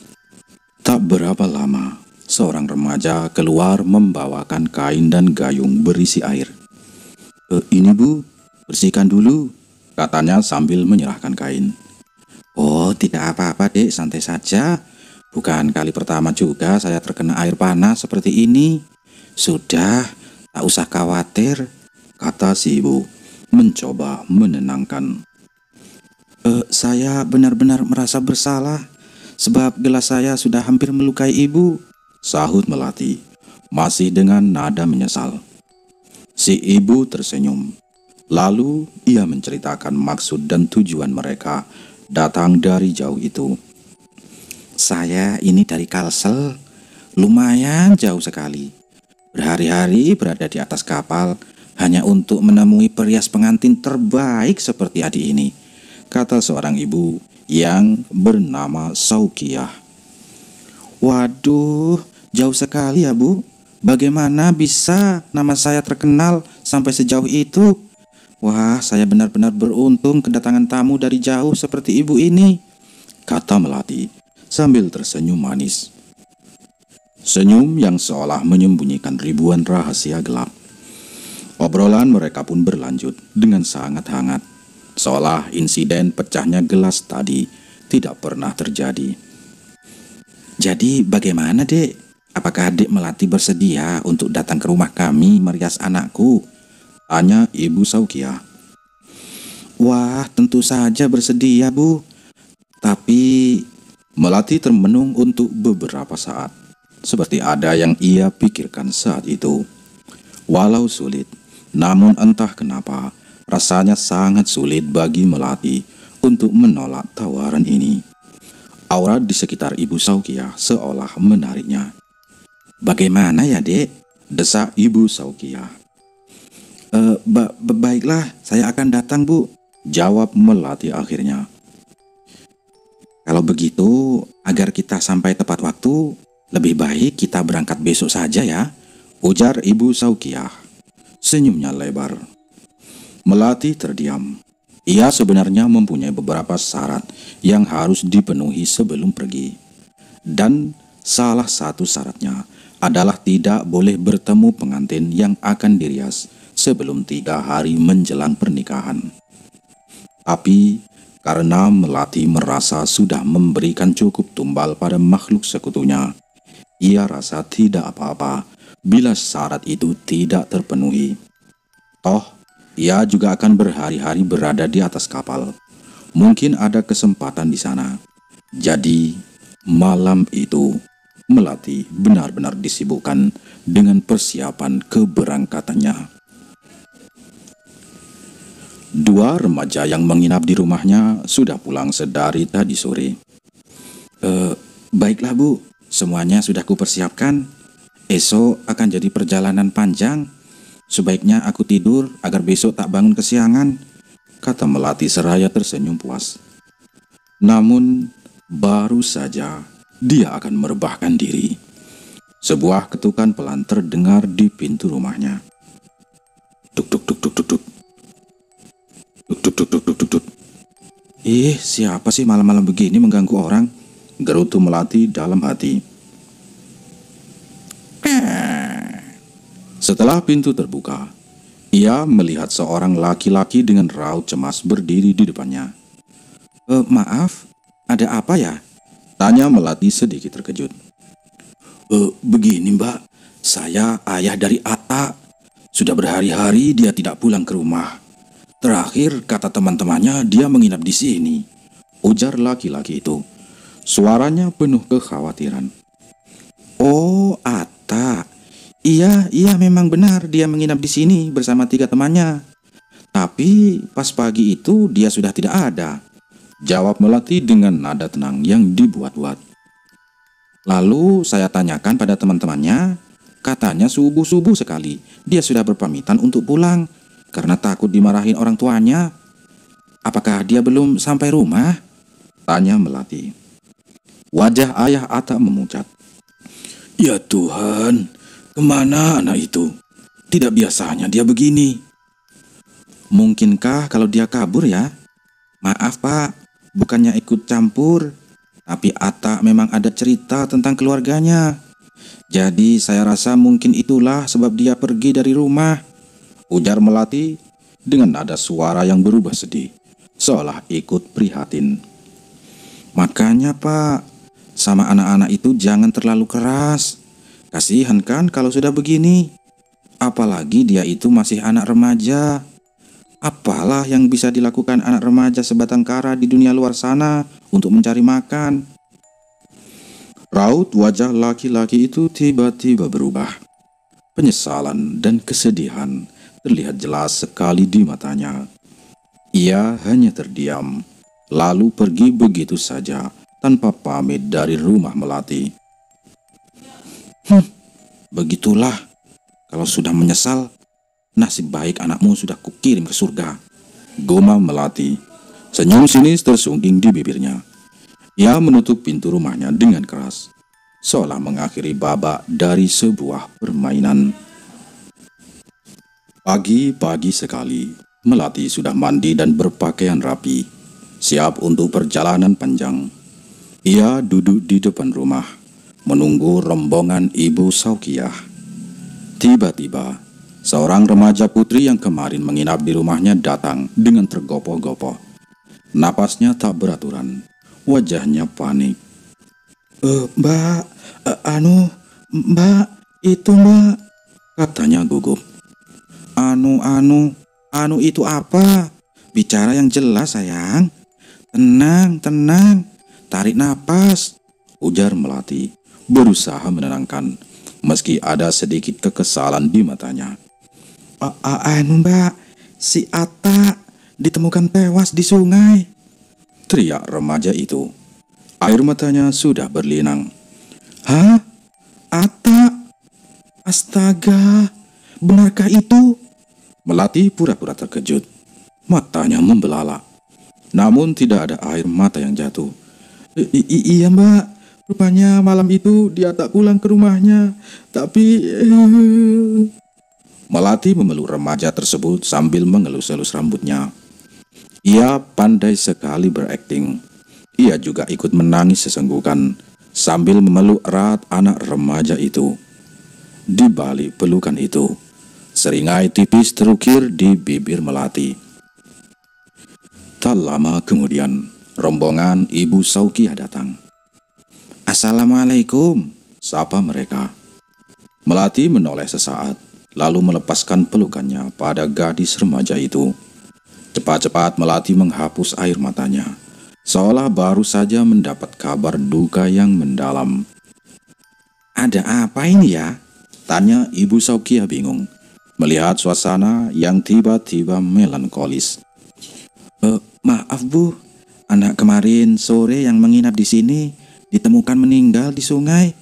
Tak berapa lama, seorang remaja keluar membawakan kain dan gayung berisi air. Ini Bu, bersihkan dulu," katanya sambil menyerahkan kain. "Oh, tidak apa-apa Dek, santai saja. Bukan kali pertama juga saya terkena air panas seperti ini. Sudah, tak usah khawatir," kata si ibu, mencoba menenangkan. Saya benar-benar merasa bersalah, sebab gelas saya sudah hampir melukai Ibu," sahut Melati, masih dengan nada menyesal. Si ibu tersenyum. Lalu ia menceritakan maksud dan tujuan mereka datang dari jauh itu. "Saya ini dari Kalsel, lumayan jauh sekali. Berhari-hari berada di atas kapal hanya untuk menemui perias pengantin terbaik seperti adik ini," kata seorang ibu yang bernama Saukiyah. "Waduh, jauh sekali ya Bu. Bagaimana bisa nama saya terkenal sampai sejauh itu? Wah, saya benar-benar beruntung kedatangan tamu dari jauh seperti Ibu ini," kata Melati sambil tersenyum manis. Senyum yang seolah menyembunyikan ribuan rahasia gelap. Obrolan mereka pun berlanjut dengan sangat hangat, seolah insiden pecahnya gelas tadi tidak pernah terjadi. "Jadi bagaimana Dek? Apakah Dek Melati bersedia untuk datang ke rumah kami merias anakku?" tanya Ibu Saukiyah. "Wah, tentu saja bersedia Bu. Tapi..." Melati termenung untuk beberapa saat, seperti ada yang ia pikirkan saat itu. Walau sulit, namun entah kenapa rasanya sangat sulit bagi Melati untuk menolak tawaran ini. Aura di sekitar Ibu Saukiyah seolah menariknya. "Bagaimana ya Dek?" desak Ibu Saukiyah. Baiklah, saya akan datang Bu," jawab Melati akhirnya. "Kalau begitu, agar kita sampai tepat waktu, lebih baik kita berangkat besok saja ya," ujar Ibu Saukiyah. Senyumnya lebar. Melati terdiam. Ia sebenarnya mempunyai beberapa syarat yang harus dipenuhi sebelum pergi. Dan salah satu syaratnya adalah tidak boleh bertemu pengantin yang akan dirias sebelum 3 hari menjelang pernikahan. Tapi karena Melati merasa sudah memberikan cukup tumbal pada makhluk sekutunya, ia rasa tidak apa-apa bila syarat itu tidak terpenuhi. Toh, ia juga akan berhari-hari berada di atas kapal. Mungkin ada kesempatan di sana. Jadi, malam itu Melati benar-benar disibukkan dengan persiapan keberangkatannya. Dua remaja yang menginap di rumahnya sudah pulang sedari tadi sore. Baiklah Bu, semuanya sudah kupersiapkan. Esok akan jadi perjalanan panjang. Sebaiknya aku tidur agar besok tak bangun kesiangan, kata Melati seraya tersenyum puas. Namun, baru saja dia akan merebahkan diri. Sebuah ketukan pelan terdengar di pintu rumahnya. Duk duk duk duk duk duk. Duk duk duk duk duk duk duk. Siapa sih malam-malam begini mengganggu orang? Gerutu Melati dalam hati. Setelah pintu terbuka, ia melihat seorang laki-laki dengan raut cemas berdiri di depannya. Maaf, ada apa ya? Tanya Melati sedikit terkejut. Begini Mbak, saya ayah dari Atta. Sudah berhari-hari dia tidak pulang ke rumah. Terakhir kata teman-temannya dia menginap di sini, ujar laki-laki itu. Suaranya penuh kekhawatiran. Oh, Atta. Iya memang benar dia menginap di sini bersama 3 temannya. Tapi pas pagi itu dia sudah tidak ada, jawab Melati dengan nada tenang yang dibuat-buat. Lalu saya tanyakan pada teman-temannya, katanya subuh-subuh sekali dia sudah berpamitan untuk pulang karena takut dimarahin orang tuanya. Apakah dia belum sampai rumah? Tanya Melati. Wajah ayah Atta memucat. Ya Tuhan, kemana anak itu? Tidak biasanya dia begini. Mungkinkah kalau dia kabur ya? Maaf Pak, bukannya ikut campur, tapi Atta memang ada cerita tentang keluarganya. Jadi saya rasa mungkin itulah sebab dia pergi dari rumah, ujar Melati dengan nada suara yang berubah sedih, seolah ikut prihatin. Makanya Pak, sama anak-anak itu jangan terlalu keras. Kasihan kan kalau sudah begini. Apalagi dia itu masih anak remaja. Apalah yang bisa dilakukan anak remaja sebatang kara di dunia luar sana untuk mencari makan? Raut wajah laki-laki itu tiba-tiba berubah. Penyesalan dan kesedihan terlihat jelas sekali di matanya. Ia hanya terdiam, lalu pergi begitu saja tanpa pamit dari rumah Melati. Begitulah, kalau sudah menyesal, nasib baik anakmu sudah kukirim ke surga, gumam Melati. Senyum sinis tersungging di bibirnya. Ia menutup pintu rumahnya dengan keras, seolah mengakhiri babak dari sebuah permainan. Pagi-pagi sekali, Melati sudah mandi dan berpakaian rapi, siap untuk perjalanan panjang. Ia duduk di depan rumah, menunggu rombongan Ibu Saukiyah. Tiba-tiba, seorang remaja putri yang kemarin menginap di rumahnya datang dengan tergopoh-gopoh. Napasnya tak beraturan, wajahnya panik. Mbak, Mbak, itu Mbak, katanya gugup. Anu itu apa? Bicara yang jelas sayang. Tenang, tarik napas, ujar Melati, berusaha menenangkan, meski ada sedikit kekesalan di matanya. Mbak, si Atta ditemukan tewas di sungai, teriak remaja itu. Air matanya sudah berlinang. Hah? Atta? Astaga, benarkah itu? Melati pura-pura terkejut. Matanya membelalak, namun tidak ada air mata yang jatuh. Iya Mbak, rupanya malam itu dia tak pulang ke rumahnya. Tapi... Melati memeluk remaja tersebut sambil mengelus-elus rambutnya. Ia pandai sekali berakting. Ia juga ikut menangis sesenggukan sambil memeluk erat anak remaja itu. Di balik pelukan itu, seringai tipis terukir di bibir Melati. Tak lama kemudian, rombongan Ibu Saukiyah datang. Assalamualaikum, sapa mereka. Melati menoleh sesaat, lalu melepaskan pelukannya pada gadis remaja itu. Cepat-cepat Melati menghapus air matanya, seolah baru saja mendapat kabar duka yang mendalam. Ada apa ini ya? Tanya Ibu Saukiah bingung, melihat suasana yang tiba-tiba melankolis. Maaf Bu, anak kemarin sore yang menginap di sini ditemukan meninggal di sungai.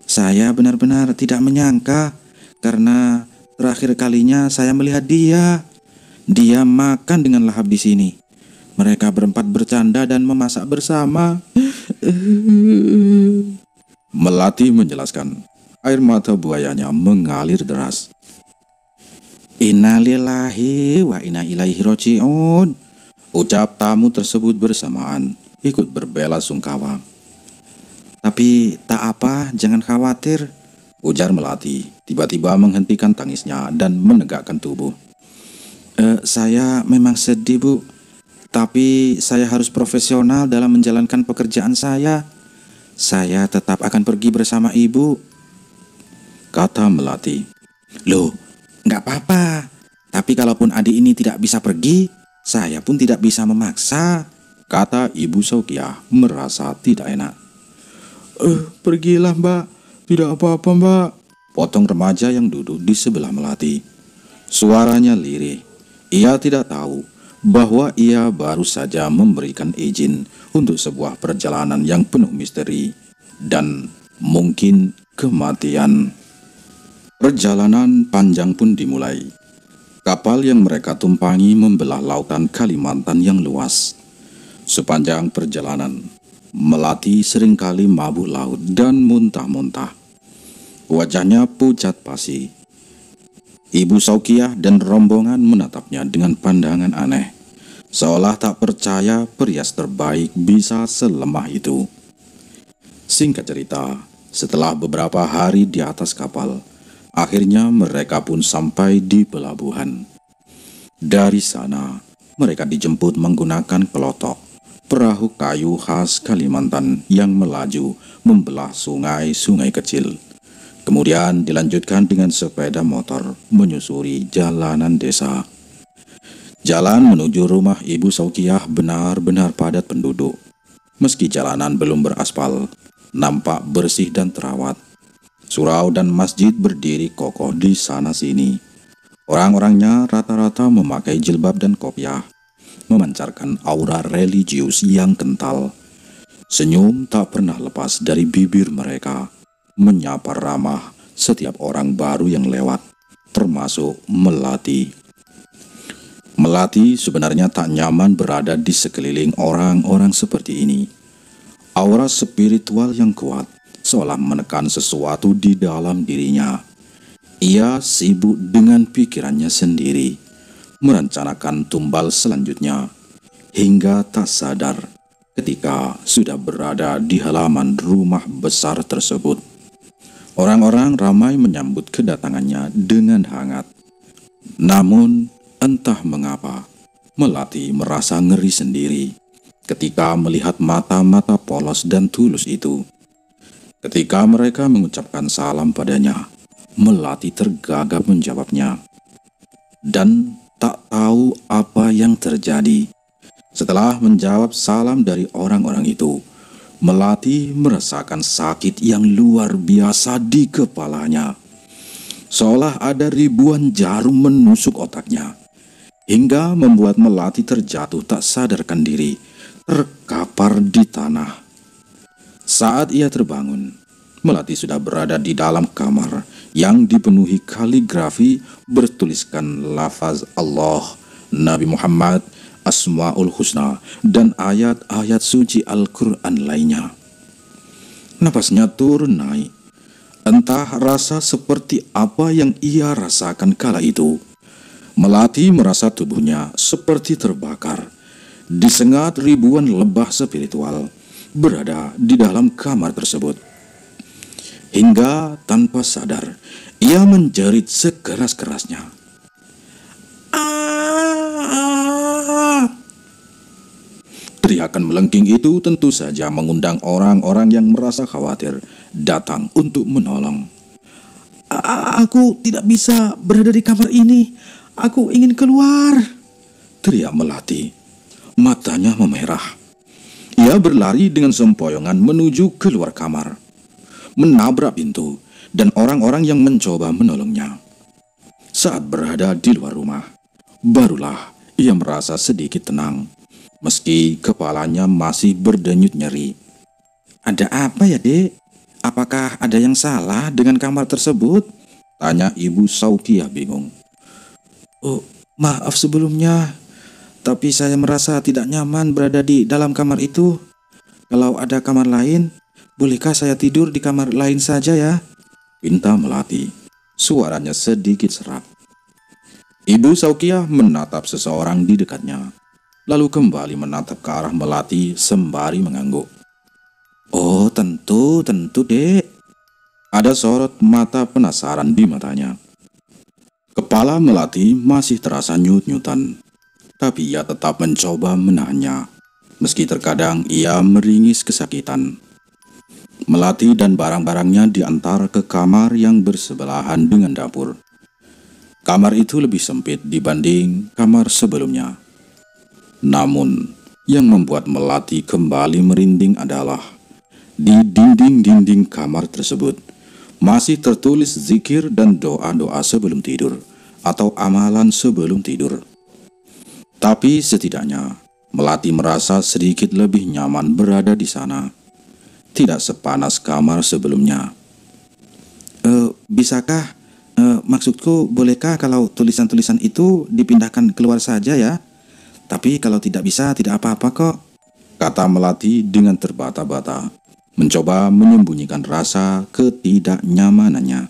Saya benar-benar tidak menyangka karena terakhir kalinya saya melihat dia. Dia makan dengan lahap di sini. Mereka berempat bercanda dan memasak bersama. Melati menjelaskan, air mata buayanya mengalir deras. Innalillahi wa inna ilaihi roji'un. Ucap tamu tersebut bersamaan, ikut berbela sungkawa. Tapi tak apa, jangan khawatir, ujar Melati, tiba-tiba menghentikan tangisnya dan menegakkan tubuh. Saya memang sedih Bu, tapi saya harus profesional dalam menjalankan pekerjaan saya. Saya tetap akan pergi bersama Ibu, kata Melati. Loh, nggak apa-apa. Tapi kalaupun adik ini tidak bisa pergi, saya pun tidak bisa memaksa, kata Ibu Saukiah merasa tidak enak. Pergilah Mbak, tidak apa-apa Mbak, potong remaja yang duduk di sebelah Melati. Suaranya lirih. Ia tidak tahu bahwa ia baru saja memberikan izin untuk sebuah perjalanan yang penuh misteri dan mungkin kematian. Perjalanan panjang pun dimulai. Kapal yang mereka tumpangi membelah lautan Kalimantan yang luas. Sepanjang perjalanan, Melati seringkali mabuk laut dan muntah-muntah. Wajahnya pucat pasi. Ibu Saukiah dan rombongan menatapnya dengan pandangan aneh, seolah tak percaya perias terbaik bisa selemah itu. Singkat cerita, setelah beberapa hari di atas kapal, akhirnya mereka pun sampai di pelabuhan. Dari sana, mereka dijemput menggunakan pelotok, perahu kayu khas Kalimantan yang melaju membelah sungai-sungai kecil. Kemudian dilanjutkan dengan sepeda motor menyusuri jalanan desa. Jalan menuju rumah Ibu Saukiah benar-benar padat penduduk. Meski jalanan belum beraspal, nampak bersih dan terawat. Surau dan masjid berdiri kokoh di sana-sini. Orang-orangnya rata-rata memakai jilbab dan kopiah, memancarkan aura religius yang kental. Senyum tak pernah lepas dari bibir mereka, menyapa ramah setiap orang baru yang lewat, termasuk Melati. Melati sebenarnya tak nyaman berada di sekeliling orang-orang seperti ini. Aura spiritual yang kuat seolah menekan sesuatu di dalam dirinya. Ia sibuk dengan pikirannya sendiri, merencanakan tumbal selanjutnya, hingga tak sadar ketika sudah berada di halaman rumah besar tersebut. Orang-orang ramai menyambut kedatangannya dengan hangat. Namun, entah mengapa, Melati merasa ngeri sendiri ketika melihat mata-mata polos dan tulus itu. Ketika mereka mengucapkan salam padanya, Melati tergagap menjawabnya dan tak tahu apa yang terjadi. Setelah menjawab salam dari orang-orang itu, Melati merasakan sakit yang luar biasa di kepalanya. Seolah ada ribuan jarum menusuk otaknya, hingga membuat Melati terjatuh tak sadarkan diri, terkapar di tanah. Saat ia terbangun, Melati sudah berada di dalam kamar yang dipenuhi kaligrafi bertuliskan lafaz Allah, Nabi Muhammad, Asmaul Husna, dan ayat-ayat suci Al-Quran lainnya. Napasnya turun naik. Entah rasa seperti apa yang ia rasakan kala itu. Melati merasa tubuhnya seperti terbakar, disengat ribuan lebah spiritual berada di dalam kamar tersebut. Hingga tanpa sadar, ia menjerit sekeras-kerasnya. Teriakan melengking itu tentu saja mengundang orang-orang yang merasa khawatir datang untuk menolong. Aku tidak bisa berada di kamar ini. Aku ingin keluar, teriak Melati. Matanya memerah. Ia berlari dengan sempoyongan menuju keluar kamar, menabrak pintu, dan orang-orang yang mencoba menolongnya. Saat berada di luar rumah, barulah ia merasa sedikit tenang, meski kepalanya masih berdenyut nyeri. Ada apa ya, Dek? Apakah ada yang salah dengan kamar tersebut? Tanya Ibu Saukiah bingung. Oh, maaf sebelumnya, tapi saya merasa tidak nyaman berada di dalam kamar itu. Kalau ada kamar lain, bolehkah saya tidur di kamar lain saja ya? Pinta Melati. Suaranya sedikit serak. Ibu Saukiah menatap seseorang di dekatnya, lalu kembali menatap ke arah Melati sembari mengangguk. Oh, tentu, Dek. Ada sorot mata penasaran di matanya. Kepala Melati masih terasa nyut-nyutan, tapi ia tetap mencoba menahannya, meski terkadang ia meringis kesakitan. Melati dan barang-barangnya diantar ke kamar yang bersebelahan dengan dapur. Kamar itu lebih sempit dibanding kamar sebelumnya. Namun, yang membuat Melati kembali merinding adalah di dinding-dinding kamar tersebut masih tertulis zikir dan doa-doa sebelum tidur atau amalan sebelum tidur. Tapi setidaknya Melati merasa sedikit lebih nyaman berada di sana. Tidak sepanas kamar sebelumnya. Bisakah, maksudku bolehkah kalau tulisan-tulisan itu dipindahkan keluar saja ya? Tapi kalau tidak bisa tidak apa-apa kok, kata Melati dengan terbata-bata, mencoba menyembunyikan rasa ketidaknyamanannya.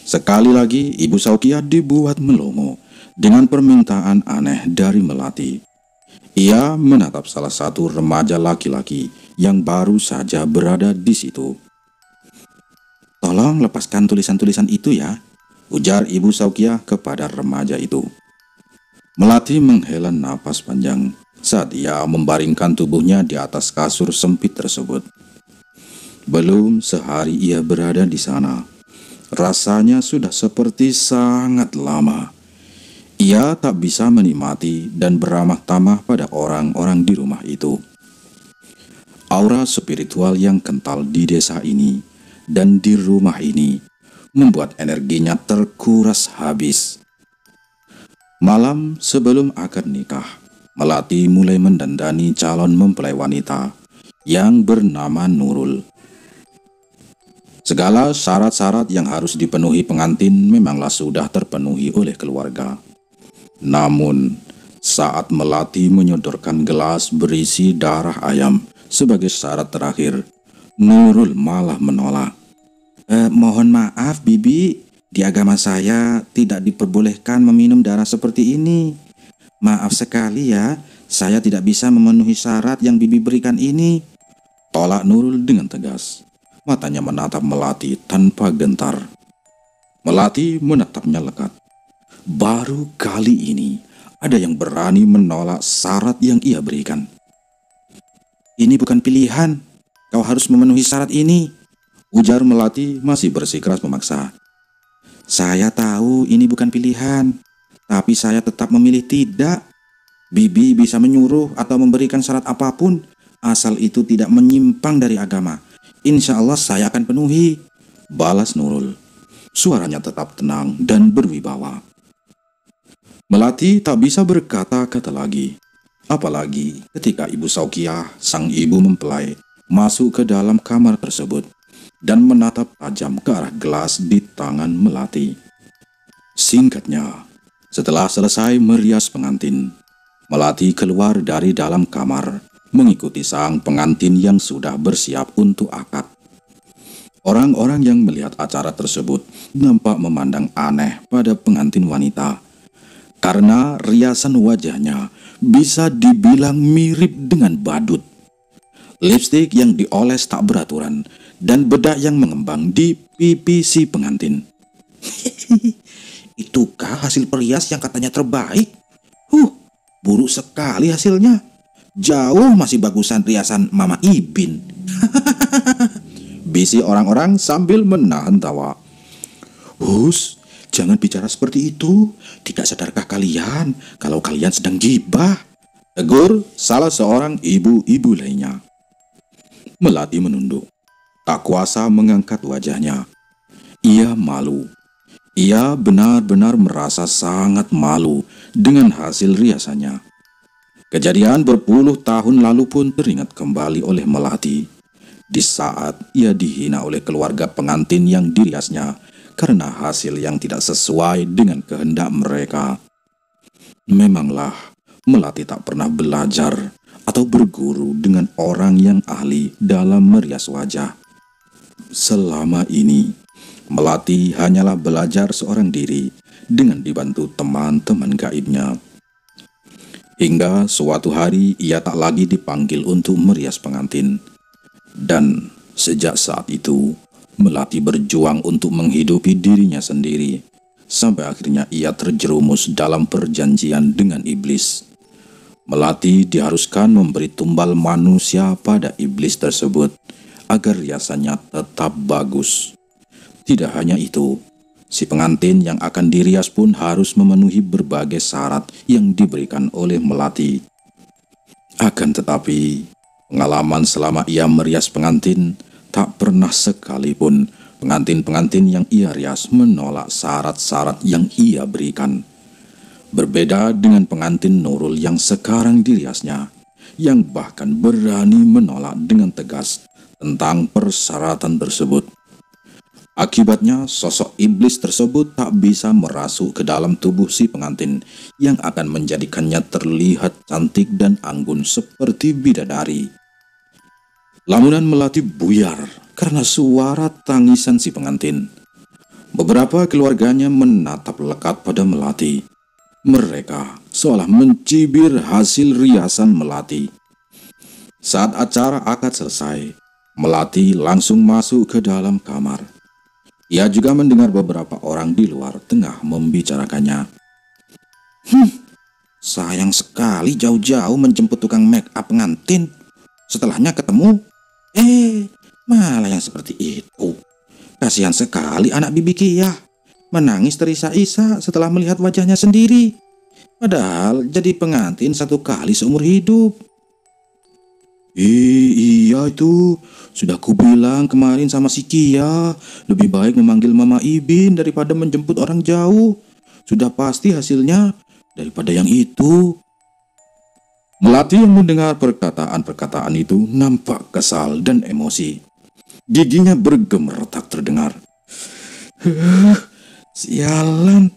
Sekali lagi Ibu Saukiah dibuat melongo dengan permintaan aneh dari Melati. Ia menatap salah satu remaja laki-laki yang baru saja berada di situ. Tolong lepaskan tulisan-tulisan itu ya, ujar Ibu Saukiah kepada remaja itu. Melati menghela napas panjang saat ia membaringkan tubuhnya di atas kasur sempit tersebut. Belum sehari ia berada di sana, rasanya sudah seperti sangat lama. Ia tak bisa menikmati dan beramah tamah pada orang-orang di rumah itu. Aura spiritual yang kental di desa ini dan di rumah ini membuat energinya terkuras habis. Malam sebelum akad nikah, Melati mulai mendandani calon mempelai wanita yang bernama Nurul. Segala syarat-syarat yang harus dipenuhi pengantin memanglah sudah terpenuhi oleh keluarga. Namun, saat Melati menyodorkan gelas berisi darah ayam sebagai syarat terakhir, Nurul malah menolak. Mohon maaf Bibi, di agama saya tidak diperbolehkan meminum darah seperti ini. Maaf sekali ya, saya tidak bisa memenuhi syarat yang Bibi berikan ini, tolak Nurul dengan tegas. Matanya menatap Melati tanpa gentar. Melati menatapnya lekat. Baru kali ini ada yang berani menolak syarat yang ia berikan. Ini bukan pilihan, kau harus memenuhi syarat ini, ujar Melati masih bersikeras memaksa. Saya tahu ini bukan pilihan, tapi saya tetap memilih tidak. Bibi bisa menyuruh atau memberikan syarat apapun, asal itu tidak menyimpang dari agama. Insya Allah saya akan penuhi, balas Nurul. Suaranya tetap tenang dan berwibawa. Melati tak bisa berkata-kata lagi, apalagi ketika Ibu Saukiah, sang ibu mempelai, masuk ke dalam kamar tersebut dan menatap tajam ke arah gelas di tangan Melati. Singkatnya, setelah selesai merias pengantin, Melati keluar dari dalam kamar, mengikuti sang pengantin yang sudah bersiap untuk akad. Orang-orang yang melihat acara tersebut nampak memandang aneh pada pengantin wanita, karena riasan wajahnya bisa dibilang mirip dengan badut. Lipstik yang dioles tak beraturan, dan bedak yang mengembang di pipi si pengantin. Itukah hasil perias yang katanya terbaik? Buruk sekali hasilnya. Jauh masih bagusan riasan Mama Ibin. Bisi orang-orang sambil menahan tawa. Hus, jangan bicara seperti itu. Tidak sadarkah kalian kalau kalian sedang gibah? Tegur salah seorang ibu-ibu lainnya. Melati menunduk, tak kuasa mengangkat wajahnya. Ia malu. Ia benar-benar merasa sangat malu dengan hasil riasannya. Kejadian berpuluh tahun lalu pun teringat kembali oleh Melati. Di saat ia dihina oleh keluarga pengantin yang diriasnya karena hasil yang tidak sesuai dengan kehendak mereka. Memanglah, Melati tak pernah belajar atau berguru dengan orang yang ahli dalam merias wajah. Selama ini, Melati hanyalah belajar seorang diri dengan dibantu teman-teman gaibnya. Hingga suatu hari ia tak lagi dipanggil untuk merias pengantin. Dan sejak saat itu, Melati berjuang untuk menghidupi dirinya sendiri. Sampai akhirnya ia terjerumus dalam perjanjian dengan iblis. Melati diharuskan memberi tumbal manusia pada iblis tersebut agar riasannya tetap bagus. Tidak hanya itu, si pengantin yang akan dirias pun harus memenuhi berbagai syarat yang diberikan oleh Melati. Akan tetapi, pengalaman selama ia merias pengantin, tak pernah sekalipun pengantin-pengantin yang ia rias menolak syarat-syarat yang ia berikan. Berbeda dengan pengantin Nurul yang sekarang diriasnya, yang bahkan berani menolak dengan tegas tentang persyaratan tersebut. Akibatnya, sosok iblis tersebut tak bisa merasuk ke dalam tubuh si pengantin yang akan menjadikannya terlihat cantik dan anggun seperti bidadari. Lamunan Melati buyar karena suara tangisan si pengantin. Beberapa keluarganya menatap lekat pada Melati. Mereka seolah mencibir hasil riasan Melati. Saat acara akad selesai, Melati langsung masuk ke dalam kamar. Ia juga mendengar beberapa orang di luar tengah membicarakannya. Sayang sekali jauh-jauh menjemput tukang make up pengantin. Setelahnya ketemu, malah yang seperti itu. Kasihan sekali anak bibi Kia. Menangis terisak-isak setelah melihat wajahnya sendiri. Padahal jadi pengantin satu kali seumur hidup. Iya itu, sudah kubilang kemarin sama si Kia, lebih baik memanggil Mama Ibin daripada menjemput orang jauh. Sudah pasti hasilnya daripada yang itu. Melati yang mendengar perkataan-perkataan itu nampak kesal dan emosi. Giginya bergemeretak terdengar. Sialan,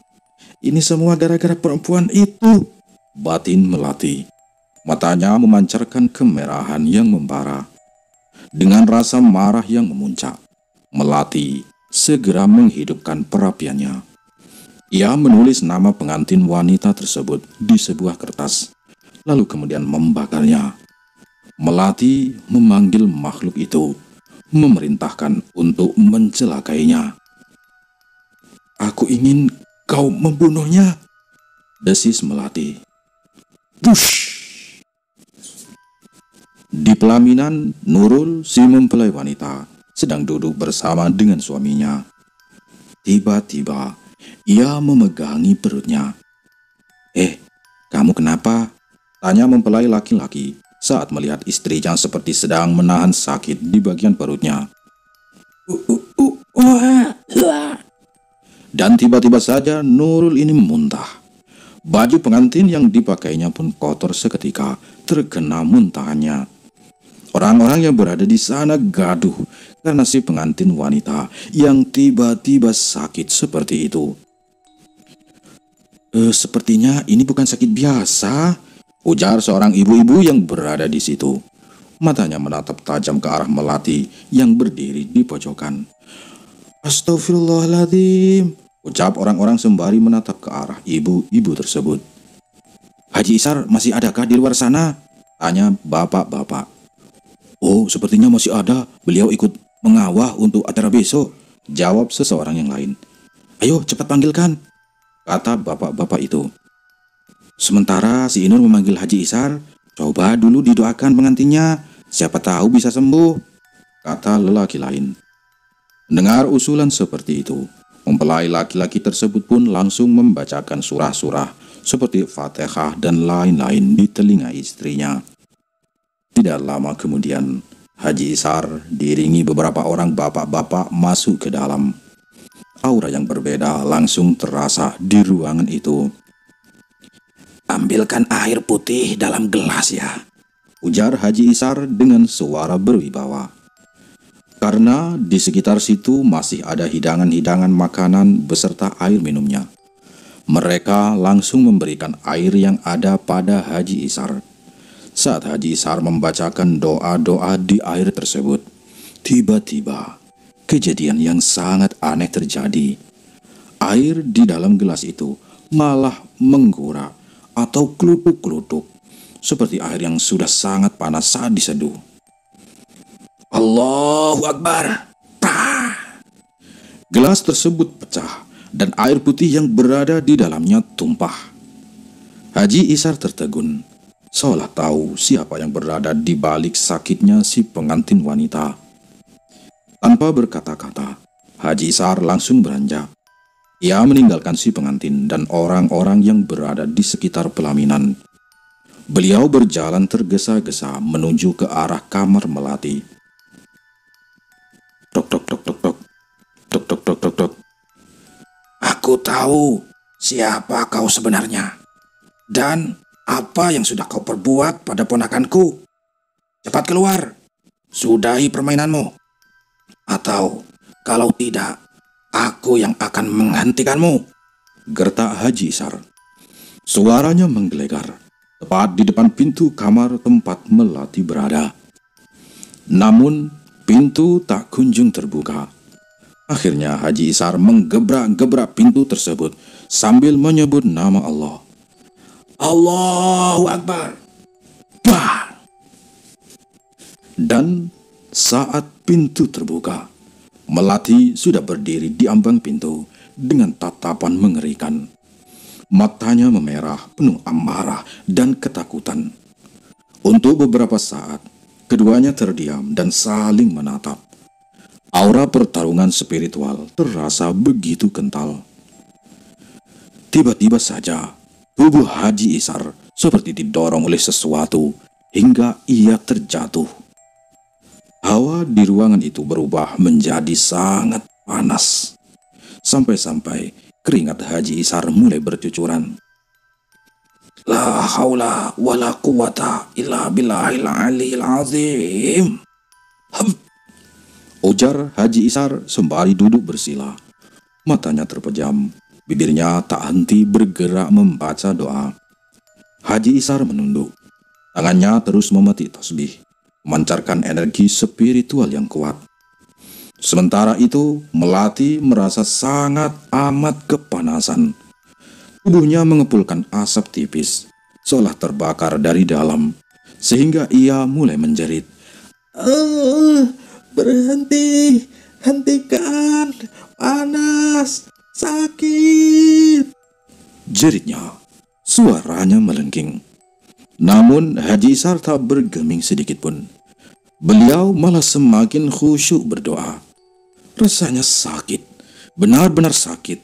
ini semua gara-gara perempuan itu, batin Melati. Matanya memancarkan kemerahan yang membara. Dengan rasa marah yang memuncak, Melati segera menghidupkan perapiannya. Ia menulis nama pengantin wanita tersebut di sebuah kertas, lalu kemudian membakarnya. Melati memanggil makhluk itu, memerintahkan untuk mencelakainya. Aku ingin kau membunuhnya, desis Melati. Push! Di pelaminan, Nurul, si mempelai wanita, sedang duduk bersama dengan suaminya. Tiba-tiba, ia memegangi perutnya. Kamu kenapa? Tanya mempelai laki-laki saat melihat istrinya seperti sedang menahan sakit di bagian perutnya. Dan tiba-tiba saja Nurul ini muntah. Baju pengantin yang dipakainya pun kotor seketika terkena muntahannya. Orang-orang yang berada di sana gaduh karena si pengantin wanita yang tiba-tiba sakit seperti itu. Sepertinya ini bukan sakit biasa, ujar seorang ibu-ibu yang berada di situ. Matanya menatap tajam ke arah Melati yang berdiri di pojokan. Astagfirullahaladzim, ucap orang-orang sembari menatap ke arah ibu-ibu tersebut. Haji Isar masih adakah di luar sana? Tanya bapak-bapak. Oh, sepertinya masih ada. Beliau ikut mengawal untuk acara besok, jawab seseorang yang lain. Ayo cepat panggilkan, kata bapak-bapak itu. Sementara si Inur memanggil Haji Isar, coba dulu didoakan pengantinnya, siapa tahu bisa sembuh, kata lelaki lain. Mendengar usulan seperti itu, Mempelai laki-laki tersebut pun langsung membacakan surah-surah seperti Fatihah dan lain-lain di telinga istrinya. Tidak lama kemudian, Haji Ishar diiringi beberapa orang bapak-bapak masuk ke dalam. Aura yang berbeda langsung terasa di ruangan itu. "Ambilkan air putih dalam gelas ya," ujar Haji Ishar dengan suara berwibawa. Karena di sekitar situ masih ada hidangan-hidangan makanan beserta air minumnya. Mereka langsung memberikan air yang ada pada Haji Ishar. Saat Haji Ishar membacakan doa-doa di air tersebut, tiba-tiba kejadian yang sangat aneh terjadi. Air di dalam gelas itu malah menggora atau kelutuk-kelutuk, seperti air yang sudah sangat panas saat diseduh. "Allahu Akbar!" Tah! Gelas tersebut pecah dan air putih yang berada di dalamnya tumpah. Haji Ishar tertegun, seolah tahu siapa yang berada di balik sakitnya si pengantin wanita. Tanpa berkata-kata, Haji Ishar langsung beranjak. Ia meninggalkan si pengantin dan orang-orang yang berada di sekitar pelaminan. Beliau berjalan tergesa-gesa menuju ke arah kamar Melati. Tok tok tok tok tok. Tok tok tok tok tok. "Aku tahu siapa kau sebenarnya dan apa yang sudah kau perbuat pada ponakanku. Cepat keluar, sudahi permainanmu. Atau kalau tidak, aku yang akan menghentikanmu," gertak Haji Ishar. Suaranya menggelegar, tepat di depan pintu kamar tempat Melati berada. Namun, pintu tak kunjung terbuka. Akhirnya Haji Ishar menggebrak-gebrak pintu tersebut sambil menyebut nama Allah. "Allahu Akbar!" Bah! Dan saat pintu terbuka, Melati sudah berdiri di ambang pintu dengan tatapan mengerikan. Matanya memerah, penuh amarah dan ketakutan. Untuk beberapa saat, keduanya terdiam dan saling menatap. Aura pertarungan spiritual terasa begitu kental. Tiba-tiba saja, tubuh Haji Ishar seperti didorong oleh sesuatu hingga ia terjatuh. Hawa di ruangan itu berubah menjadi sangat panas. Sampai-sampai keringat Haji Ishar mulai bercucuran. "La haula wa la quwata illa billahil aliyil azim." Ujar Haji Ishar sembari duduk bersila. Matanya terpejam, bibirnya tak henti bergerak membaca doa. Haji Ishar menunduk. Tangannya terus memetik tasbih, memancarkan energi spiritual yang kuat. Sementara itu, Melati merasa sangat amat kepanasan. Tubuhnya mengepulkan asap tipis, seolah terbakar dari dalam, sehingga ia mulai menjerit. Berhenti, hentikan, panas, sakit," jeritnya. Suaranya melengking. Namun Haji Ishar tak bergeming sedikit pun. Beliau malah semakin khusyuk berdoa. Rasanya sakit, benar-benar sakit,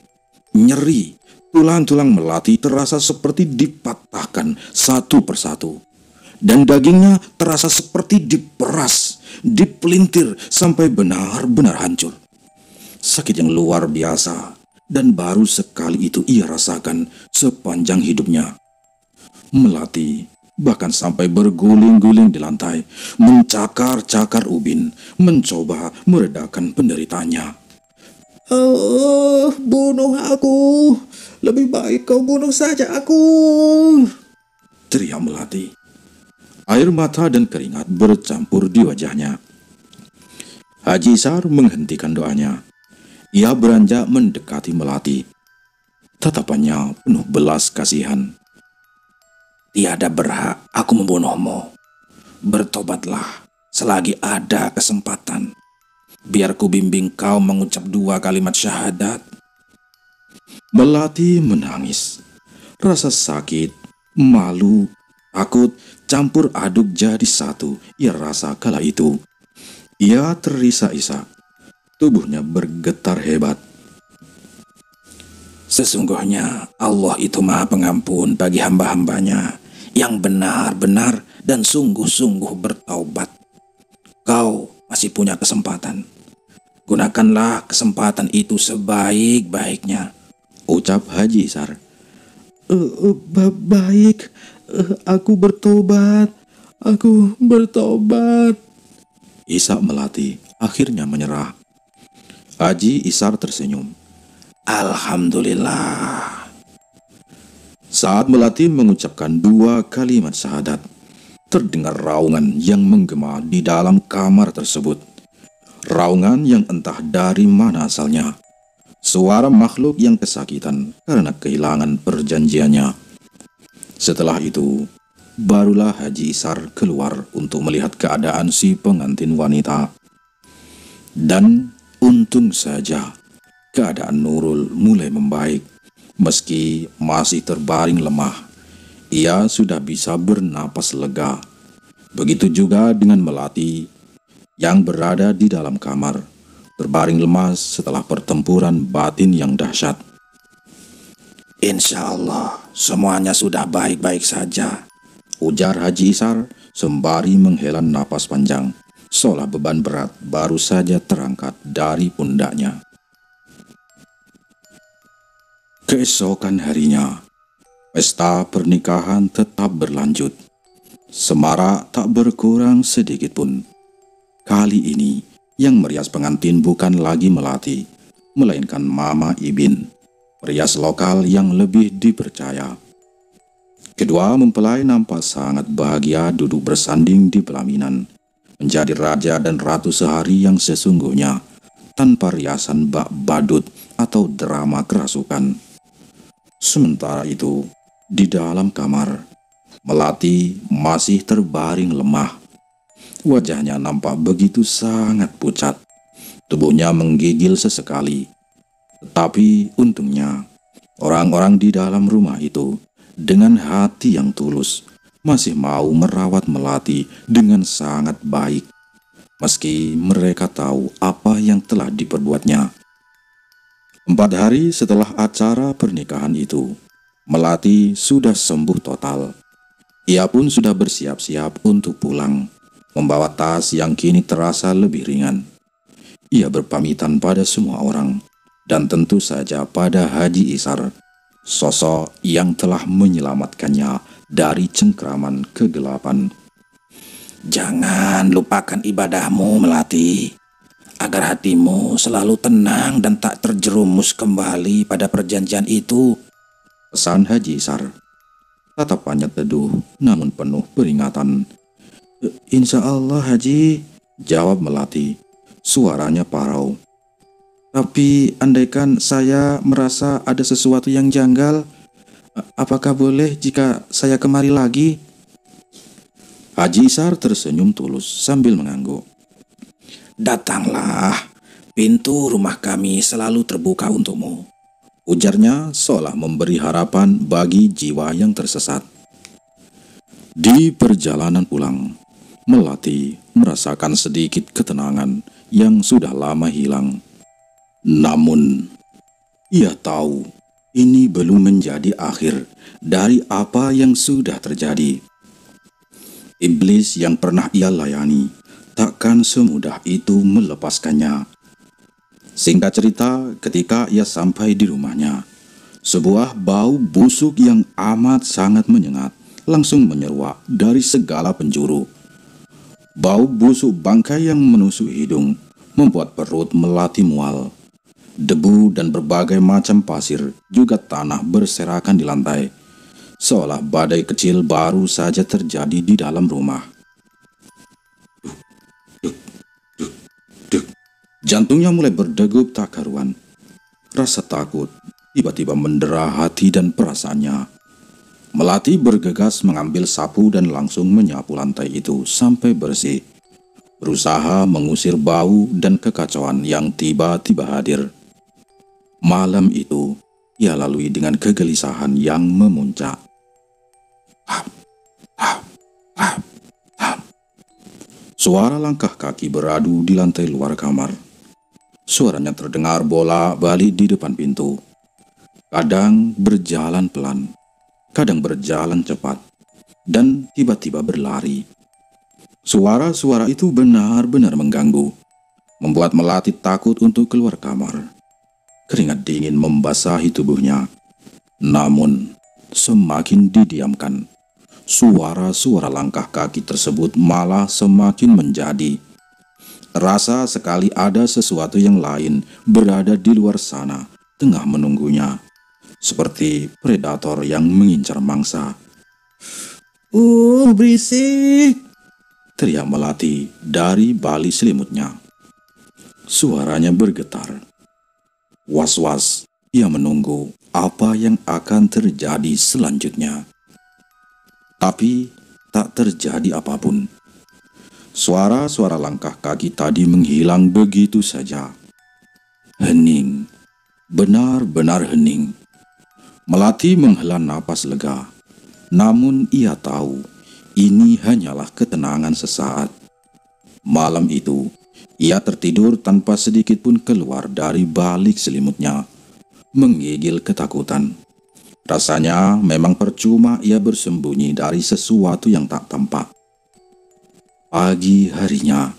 nyeri. Tulang-tulang Melati terasa seperti dipatahkan satu persatu. Dan dagingnya terasa seperti diperas, dipelintir sampai benar-benar hancur. Sakit yang luar biasa, dan baru sekali itu ia rasakan sepanjang hidupnya. Melati bahkan sampai berguling-guling di lantai, mencakar-cakar ubin, mencoba meredakan penderitaannya. "Oh, bunuh aku. Lebih baik kau bunuh saja aku," teriak Melati. Air mata dan keringat bercampur di wajahnya. Haji Ishar menghentikan doanya. Ia beranjak mendekati Melati. Tatapannya penuh belas kasihan. "Tiada berhak aku membunuhmu. Bertobatlah selagi ada kesempatan. Biar ku bimbing kau mengucap 2 kalimat syahadat." Melati menangis. Rasa sakit, malu, takut campur aduk jadi satu ia rasa kala itu. Ia terisak-isak. Tubuhnya bergetar hebat. Sesungguhnya Allah itu Maha Pengampun bagi hamba-hambanya yang benar-benar dan sungguh-sungguh bertaubat. Kau masih punya kesempatan. Gunakanlah kesempatan itu sebaik-baiknya, ucap Haji Isar. Baik, aku bertobat. Aku bertobat. Ishak Melati akhirnya menyerah. Haji Isar tersenyum. Alhamdulillah. Saat Melati mengucapkan 2 kalimat syahadat, terdengar raungan yang menggema di dalam kamar tersebut. Raungan yang entah dari mana asalnya. Suara makhluk yang kesakitan karena kehilangan perjanjiannya. Setelah itu, barulah Haji Isar keluar untuk melihat keadaan si pengantin wanita. Dan untung saja, keadaan Nurul mulai membaik. Meski masih terbaring lemah, ia sudah bisa bernapas lega. Begitu juga dengan Melati yang berada di dalam kamar, terbaring lemas setelah pertempuran batin yang dahsyat. Insya Allah semuanya sudah baik-baik saja, ujar Haji Isar sembari menghela napas panjang, seolah beban berat baru saja terangkat dari pundaknya. Keesokan harinya, pesta pernikahan tetap berlanjut. Semarak tak berkurang sedikit pun. Kali ini, yang merias pengantin bukan lagi Melati, melainkan Mama Ibin, perias lokal yang lebih dipercaya. Kedua mempelai nampak sangat bahagia duduk bersanding di pelaminan, menjadi raja dan ratu sehari yang sesungguhnya, tanpa riasan bak badut atau drama kerasukan. Sementara itu, di dalam kamar, Melati masih terbaring lemah. Wajahnya nampak begitu sangat pucat. Tubuhnya menggigil sesekali. Tetapi untungnya, orang-orang di dalam rumah itu dengan hati yang tulus masih mau merawat Melati dengan sangat baik, meski mereka tahu apa yang telah diperbuatnya. 4 hari setelah acara pernikahan itu, Melati sudah sembuh total. Ia pun sudah bersiap-siap untuk pulang, membawa tas yang kini terasa lebih ringan. Ia berpamitan pada semua orang, dan tentu saja pada Haji Isar, sosok yang telah menyelamatkannya dari cengkraman kegelapan. Jangan lupakan ibadahmu, Melati, agar hatimu selalu tenang dan tak terjerumus kembali pada perjanjian itu, pesan Haji Isar. Tatapannya teduh namun penuh peringatan. Insya Allah Haji, jawab Melati. Suaranya parau. Tapi andaikan saya merasa ada sesuatu yang janggal, apakah boleh jika saya kemari lagi? Haji Isar tersenyum tulus sambil mengangguk. Datanglah, pintu rumah kami selalu terbuka untukmu, ujarnya seolah memberi harapan bagi jiwa yang tersesat. Di perjalanan pulang, Melati merasakan sedikit ketenangan yang sudah lama hilang. Namun, ia tahu ini belum menjadi akhir dari apa yang sudah terjadi. Iblis yang pernah ia layani takkan semudah itu melepaskannya. Singkat cerita, ketika ia sampai di rumahnya, sebuah bau busuk yang amat sangat menyengat langsung menyeruak dari segala penjuru. Bau busuk bangkai yang menusuk hidung membuat perut Melati mual. Debu dan berbagai macam pasir juga tanah berserakan di lantai, seolah badai kecil baru saja terjadi di dalam rumah. Jantungnya mulai berdegup tak karuan. Rasa takut tiba-tiba mendera hati dan perasaannya. Melati bergegas mengambil sapu dan langsung menyapu lantai itu sampai bersih, berusaha mengusir bau dan kekacauan yang tiba-tiba hadir. Malam itu, ia lalui dengan kegelisahan yang memuncak. Suara langkah kaki beradu di lantai luar kamar. Suaranya terdengar bolak-balik di depan pintu. Kadang berjalan pelan, kadang berjalan cepat, dan tiba-tiba berlari. Suara-suara itu benar-benar mengganggu, membuat Melati takut untuk keluar kamar. Keringat dingin membasahi tubuhnya. Namun, semakin didiamkan, suara-suara langkah kaki tersebut malah semakin menjadi. Terasa sekali ada sesuatu yang lain berada di luar sana, tengah menunggunya, seperti predator yang mengincar mangsa. Berisik!" teriak Melati dari balik selimutnya. Suaranya bergetar. Was-was, ia menunggu apa yang akan terjadi selanjutnya. Tapi tak terjadi apapun. Suara-suara langkah kaki tadi menghilang begitu saja. Hening, benar-benar hening. Melati menghela napas lega. Namun ia tahu ini hanyalah ketenangan sesaat. Malam itu, ia tertidur tanpa sedikit pun keluar dari balik selimutnya, menggigil ketakutan. Rasanya memang percuma ia bersembunyi dari sesuatu yang tak tampak. Pagi harinya,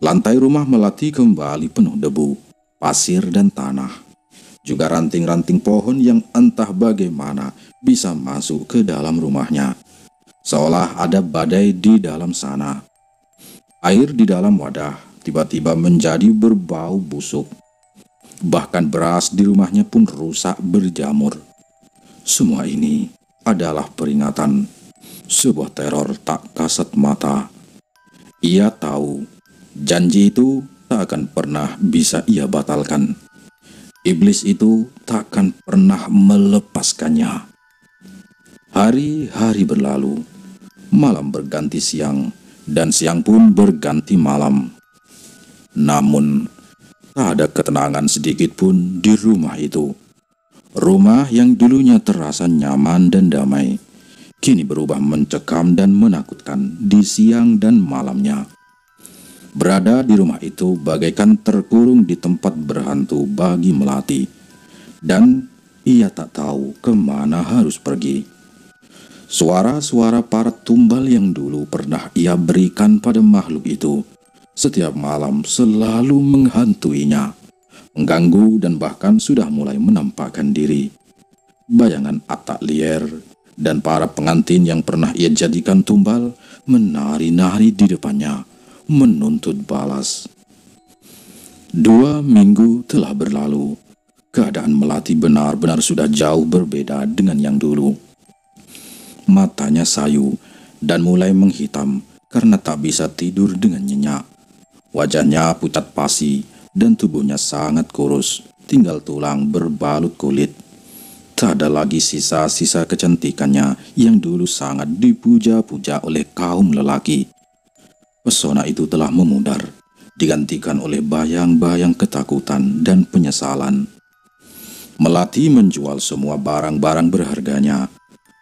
lantai rumah Melati kembali penuh debu, pasir dan tanah. Juga ranting-ranting pohon yang entah bagaimana bisa masuk ke dalam rumahnya. Seolah ada badai di dalam sana. Air di dalam wadah tiba-tiba menjadi berbau busuk. Bahkan beras di rumahnya pun rusak berjamur. Semua ini adalah peringatan, sebuah teror tak kasat mata. Ia tahu janji itu tak akan pernah bisa ia batalkan. Iblis itu takkan pernah melepaskannya. Hari-hari berlalu, malam berganti siang, dan siang pun berganti malam. Namun, tak ada ketenangan sedikit pun di rumah itu. Rumah yang dulunya terasa nyaman dan damai, kini berubah mencekam dan menakutkan di siang dan malamnya. Berada di rumah itu bagaikan terkurung di tempat berhantu bagi Melati, dan ia tak tahu kemana harus pergi. Suara-suara para tumbal yang dulu pernah ia berikan pada makhluk itu setiap malam selalu menghantuinya, mengganggu dan bahkan sudah mulai menampakkan diri. Bayangan Atak Lier dan para pengantin yang pernah ia jadikan tumbal menari-nari di depannya, menuntut balas. 2 minggu telah berlalu. Keadaan Melati benar-benar sudah jauh berbeda dengan yang dulu. Matanya sayu dan mulai menghitam karena tak bisa tidur dengan nyenyak. Wajahnya pucat pasi dan tubuhnya sangat kurus, tinggal tulang berbalut kulit. Tak ada lagi sisa-sisa kecantikannya yang dulu sangat dipuja-puja oleh kaum lelaki. Pesona itu telah memudar, digantikan oleh bayang-bayang ketakutan dan penyesalan. Melati menjual semua barang-barang berharganya,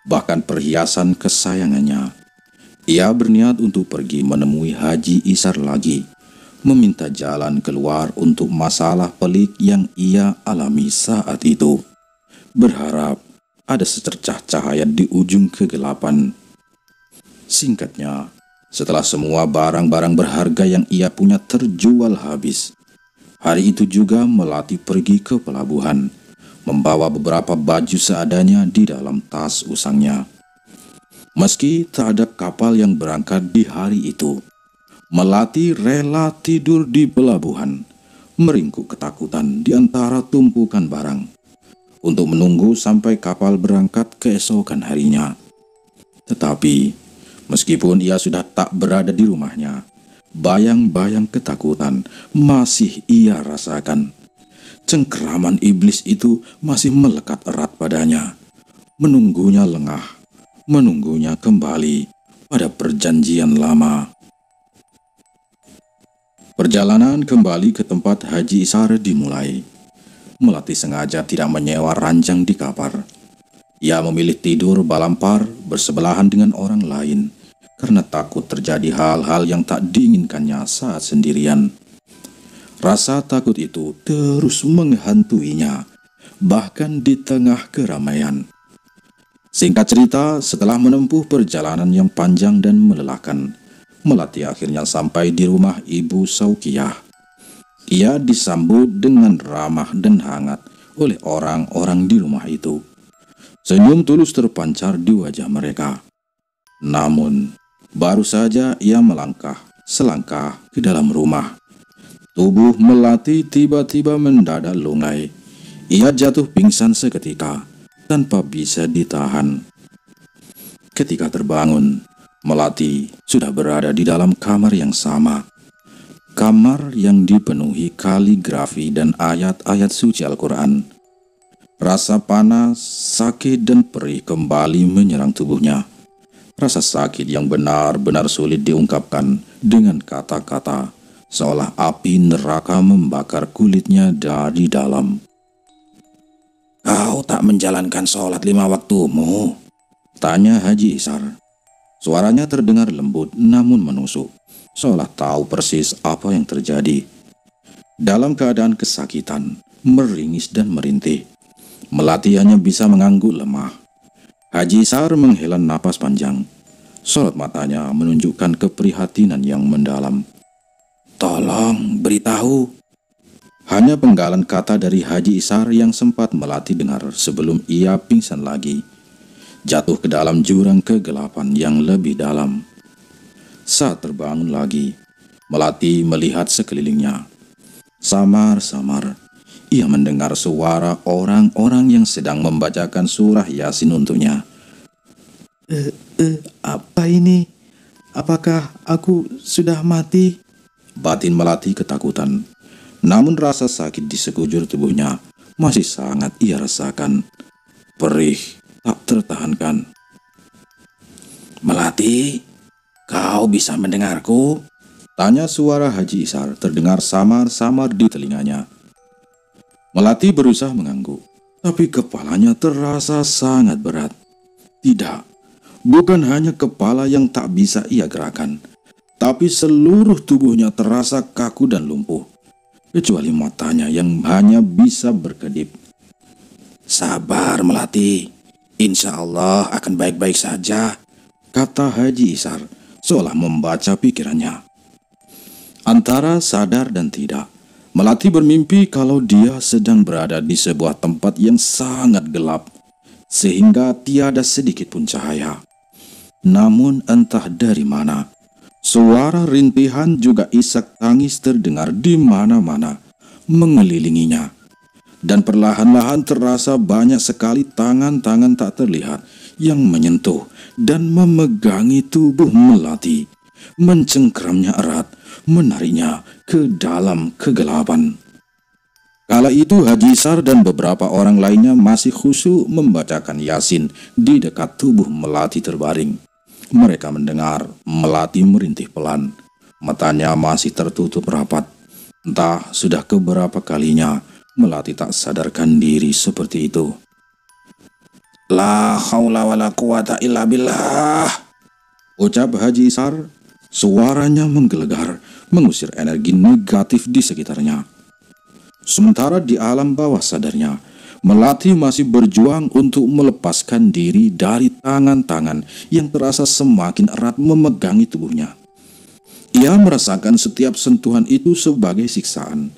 bahkan perhiasan kesayangannya. Ia berniat untuk pergi menemui Haji Isar lagi, meminta jalan keluar untuk masalah pelik yang ia alami saat itu. Berharap ada secercah cahaya di ujung kegelapan. Singkatnya, setelah semua barang-barang berharga yang ia punya terjual habis, hari itu juga Melati pergi ke pelabuhan, membawa beberapa baju seadanya di dalam tas usangnya. Meski tak ada kapal yang berangkat di hari itu, Melati rela tidur di pelabuhan, meringkuk ketakutan di antara tumpukan barang, untuk menunggu sampai kapal berangkat keesokan harinya. Tetapi meskipun ia sudah tak berada di rumahnya, bayang-bayang ketakutan masih ia rasakan. Cengkeraman iblis itu masih melekat erat padanya, menunggunya lengah, menunggunya kembali pada perjanjian lama. Perjalanan kembali ke tempat Haji Isar dimulai. Melati sengaja tidak menyewa ranjang di kamar. Ia memilih tidur balampar bersebelahan dengan orang lain karena takut terjadi hal-hal yang tak diinginkannya saat sendirian. Rasa takut itu terus menghantuinya, bahkan di tengah keramaian. Singkat cerita, setelah menempuh perjalanan yang panjang dan melelahkan, Melati akhirnya sampai di rumah Ibu Saukiyah. Ia disambut dengan ramah dan hangat oleh orang-orang di rumah itu. Senyum tulus terpancar di wajah mereka. Namun, baru saja ia melangkah selangkah ke dalam rumah, tubuh Melati tiba-tiba mendadak lunglai. Ia jatuh pingsan seketika tanpa bisa ditahan. Ketika terbangun, Melati sudah berada di dalam kamar yang sama. Kamar yang dipenuhi kaligrafi dan ayat-ayat suci Al-Quran. Rasa panas, sakit, dan perih kembali menyerang tubuhnya. Rasa sakit yang benar-benar sulit diungkapkan dengan kata-kata, seolah api neraka membakar kulitnya dari dalam. Kau tak menjalankan sholat 5 waktumu? Tanya Haji Isar. Suaranya terdengar lembut namun menusuk, seolah tahu persis apa yang terjadi. Dalam keadaan kesakitan, meringis dan merintih, Melati hanya bisa mengangguk lemah. Haji Isar menghela napas panjang. Sorot matanya menunjukkan keprihatinan yang mendalam. Tolong beritahu. Hanya penggalan kata dari Haji Isar yang sempat Melati dengar sebelum ia pingsan lagi, jatuh ke dalam jurang kegelapan yang lebih dalam. Saat terbangun lagi, Melati melihat sekelilingnya. Samar-samar, ia mendengar suara orang-orang yang sedang membacakan surah Yasin untuknya. Apa ini? Apakah aku sudah mati? Batin Melati ketakutan. Namun rasa sakit di sekujur tubuhnya masih sangat ia rasakan. Perih, tak tertahankan. Melati, kau bisa mendengarku? Tanya suara Haji Isar terdengar samar-samar di telinganya. Melati berusaha mengangguk, tapi kepalanya terasa sangat berat. Tidak, bukan hanya kepala yang tak bisa ia gerakan, tapi seluruh tubuhnya terasa kaku dan lumpuh, kecuali matanya yang hanya bisa berkedip. Sabar Melati, insya Allah akan baik-baik saja, kata Haji Isar, seolah membaca pikirannya. Antara sadar dan tidak, Melati bermimpi kalau dia sedang berada di sebuah tempat yang sangat gelap, sehingga tiada sedikit pun cahaya. Namun entah dari mana, suara rintihan juga isak tangis terdengar di mana-mana, mengelilinginya. Dan perlahan-lahan terasa banyak sekali tangan-tangan tak terlihat yang menyentuh dan memegangi tubuh Melati, mencengkramnya erat, menariknya ke dalam kegelapan. Kala itu Haji Isar dan beberapa orang lainnya masih khusyuk membacakan Yasin di dekat tubuh Melati terbaring. Mereka mendengar Melati merintih pelan. Matanya masih tertutup rapat. Entah sudah keberapa kalinya Melati tak sadarkan diri seperti itu. La haula wala quwata illa billah, ucap Haji Isar. Suaranya menggelegar, mengusir energi negatif di sekitarnya. Sementara di alam bawah sadarnya, Melati masih berjuang untuk melepaskan diri dari tangan-tangan yang terasa semakin erat memegangi tubuhnya. Ia merasakan setiap sentuhan itu sebagai siksaan.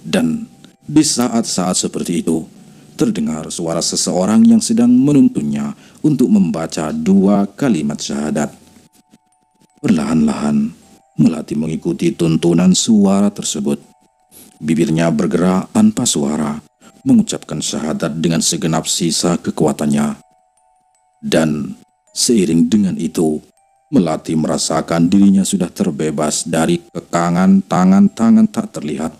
Dan di saat-saat seperti itu, terdengar suara seseorang yang sedang menuntunnya untuk membaca 2 kalimat syahadat. Perlahan-lahan, Melati mengikuti tuntunan suara tersebut. Bibirnya bergerak tanpa suara, mengucapkan syahadat dengan segenap sisa kekuatannya. Dan seiring dengan itu, Melati merasakan dirinya sudah terbebas dari kekangan tangan-tangan tak terlihat.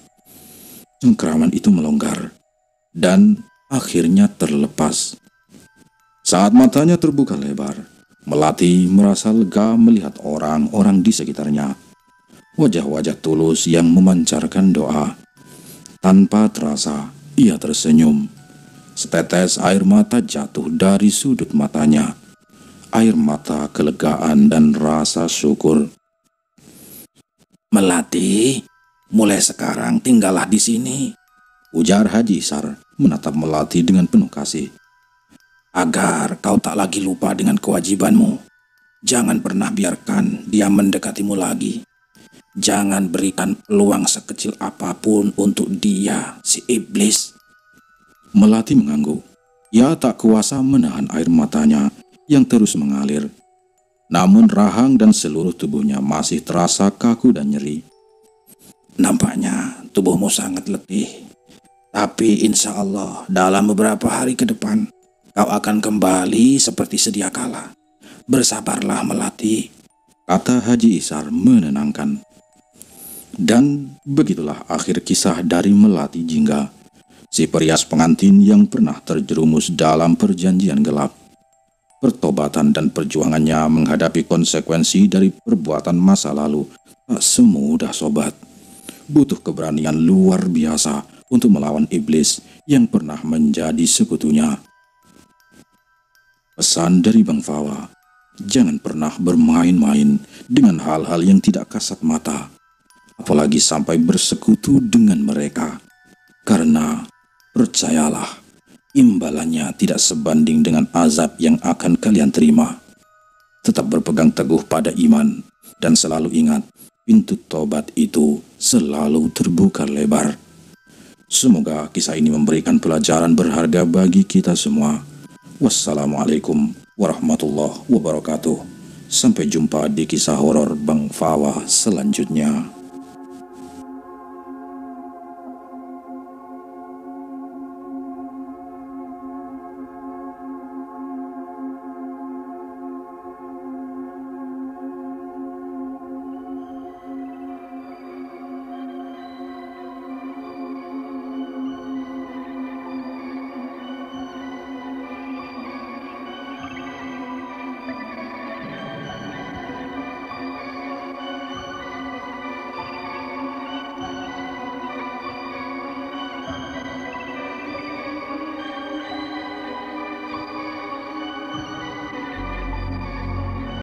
Cengkraman itu melonggar dan akhirnya terlepas. Saat matanya terbuka lebar, Melati merasa lega melihat orang-orang di sekitarnya. Wajah-wajah tulus yang memancarkan doa. Tanpa terasa, ia tersenyum. Setetes air mata jatuh dari sudut matanya. Air mata kelegaan dan rasa syukur. Melati, mulai sekarang tinggallah di sini, ujar Haji Isar. menatap Melati dengan penuh kasih. Agar kau tak lagi lupa dengan kewajibanmu, jangan pernah biarkan dia mendekatimu lagi. Jangan berikan peluang sekecil apapun untuk dia, si iblis. Melati mengangguk. Ia tak kuasa menahan air matanya yang terus mengalir. Namun rahang dan seluruh tubuhnya masih terasa kaku dan nyeri. Nampaknya tubuhmu sangat letih. Tapi insya Allah dalam beberapa hari ke depan kau akan kembali seperti sedia kala. Bersabarlah Melati, kata Haji Ishar menenangkan. Dan begitulah akhir kisah dari Melati Jingga, si perias pengantin yang pernah terjerumus dalam perjanjian gelap. Pertobatan dan perjuangannya menghadapi konsekuensi dari perbuatan masa lalu tak semudah sobat. Butuh keberanian luar biasa untuk melawan iblis yang pernah menjadi sekutunya. Pesan dari Bang Fawa, jangan pernah bermain-main dengan hal-hal yang tidak kasat mata, apalagi sampai bersekutu dengan mereka. Karena percayalah, imbalannya tidak sebanding dengan azab yang akan kalian terima. Tetap berpegang teguh pada iman dan selalu ingat, pintu tobat itu selalu terbuka lebar. Semoga kisah ini memberikan pelajaran berharga bagi kita semua. Wassalamualaikum warahmatullahi wabarakatuh. Sampai jumpa di kisah horor Bang Fawa selanjutnya.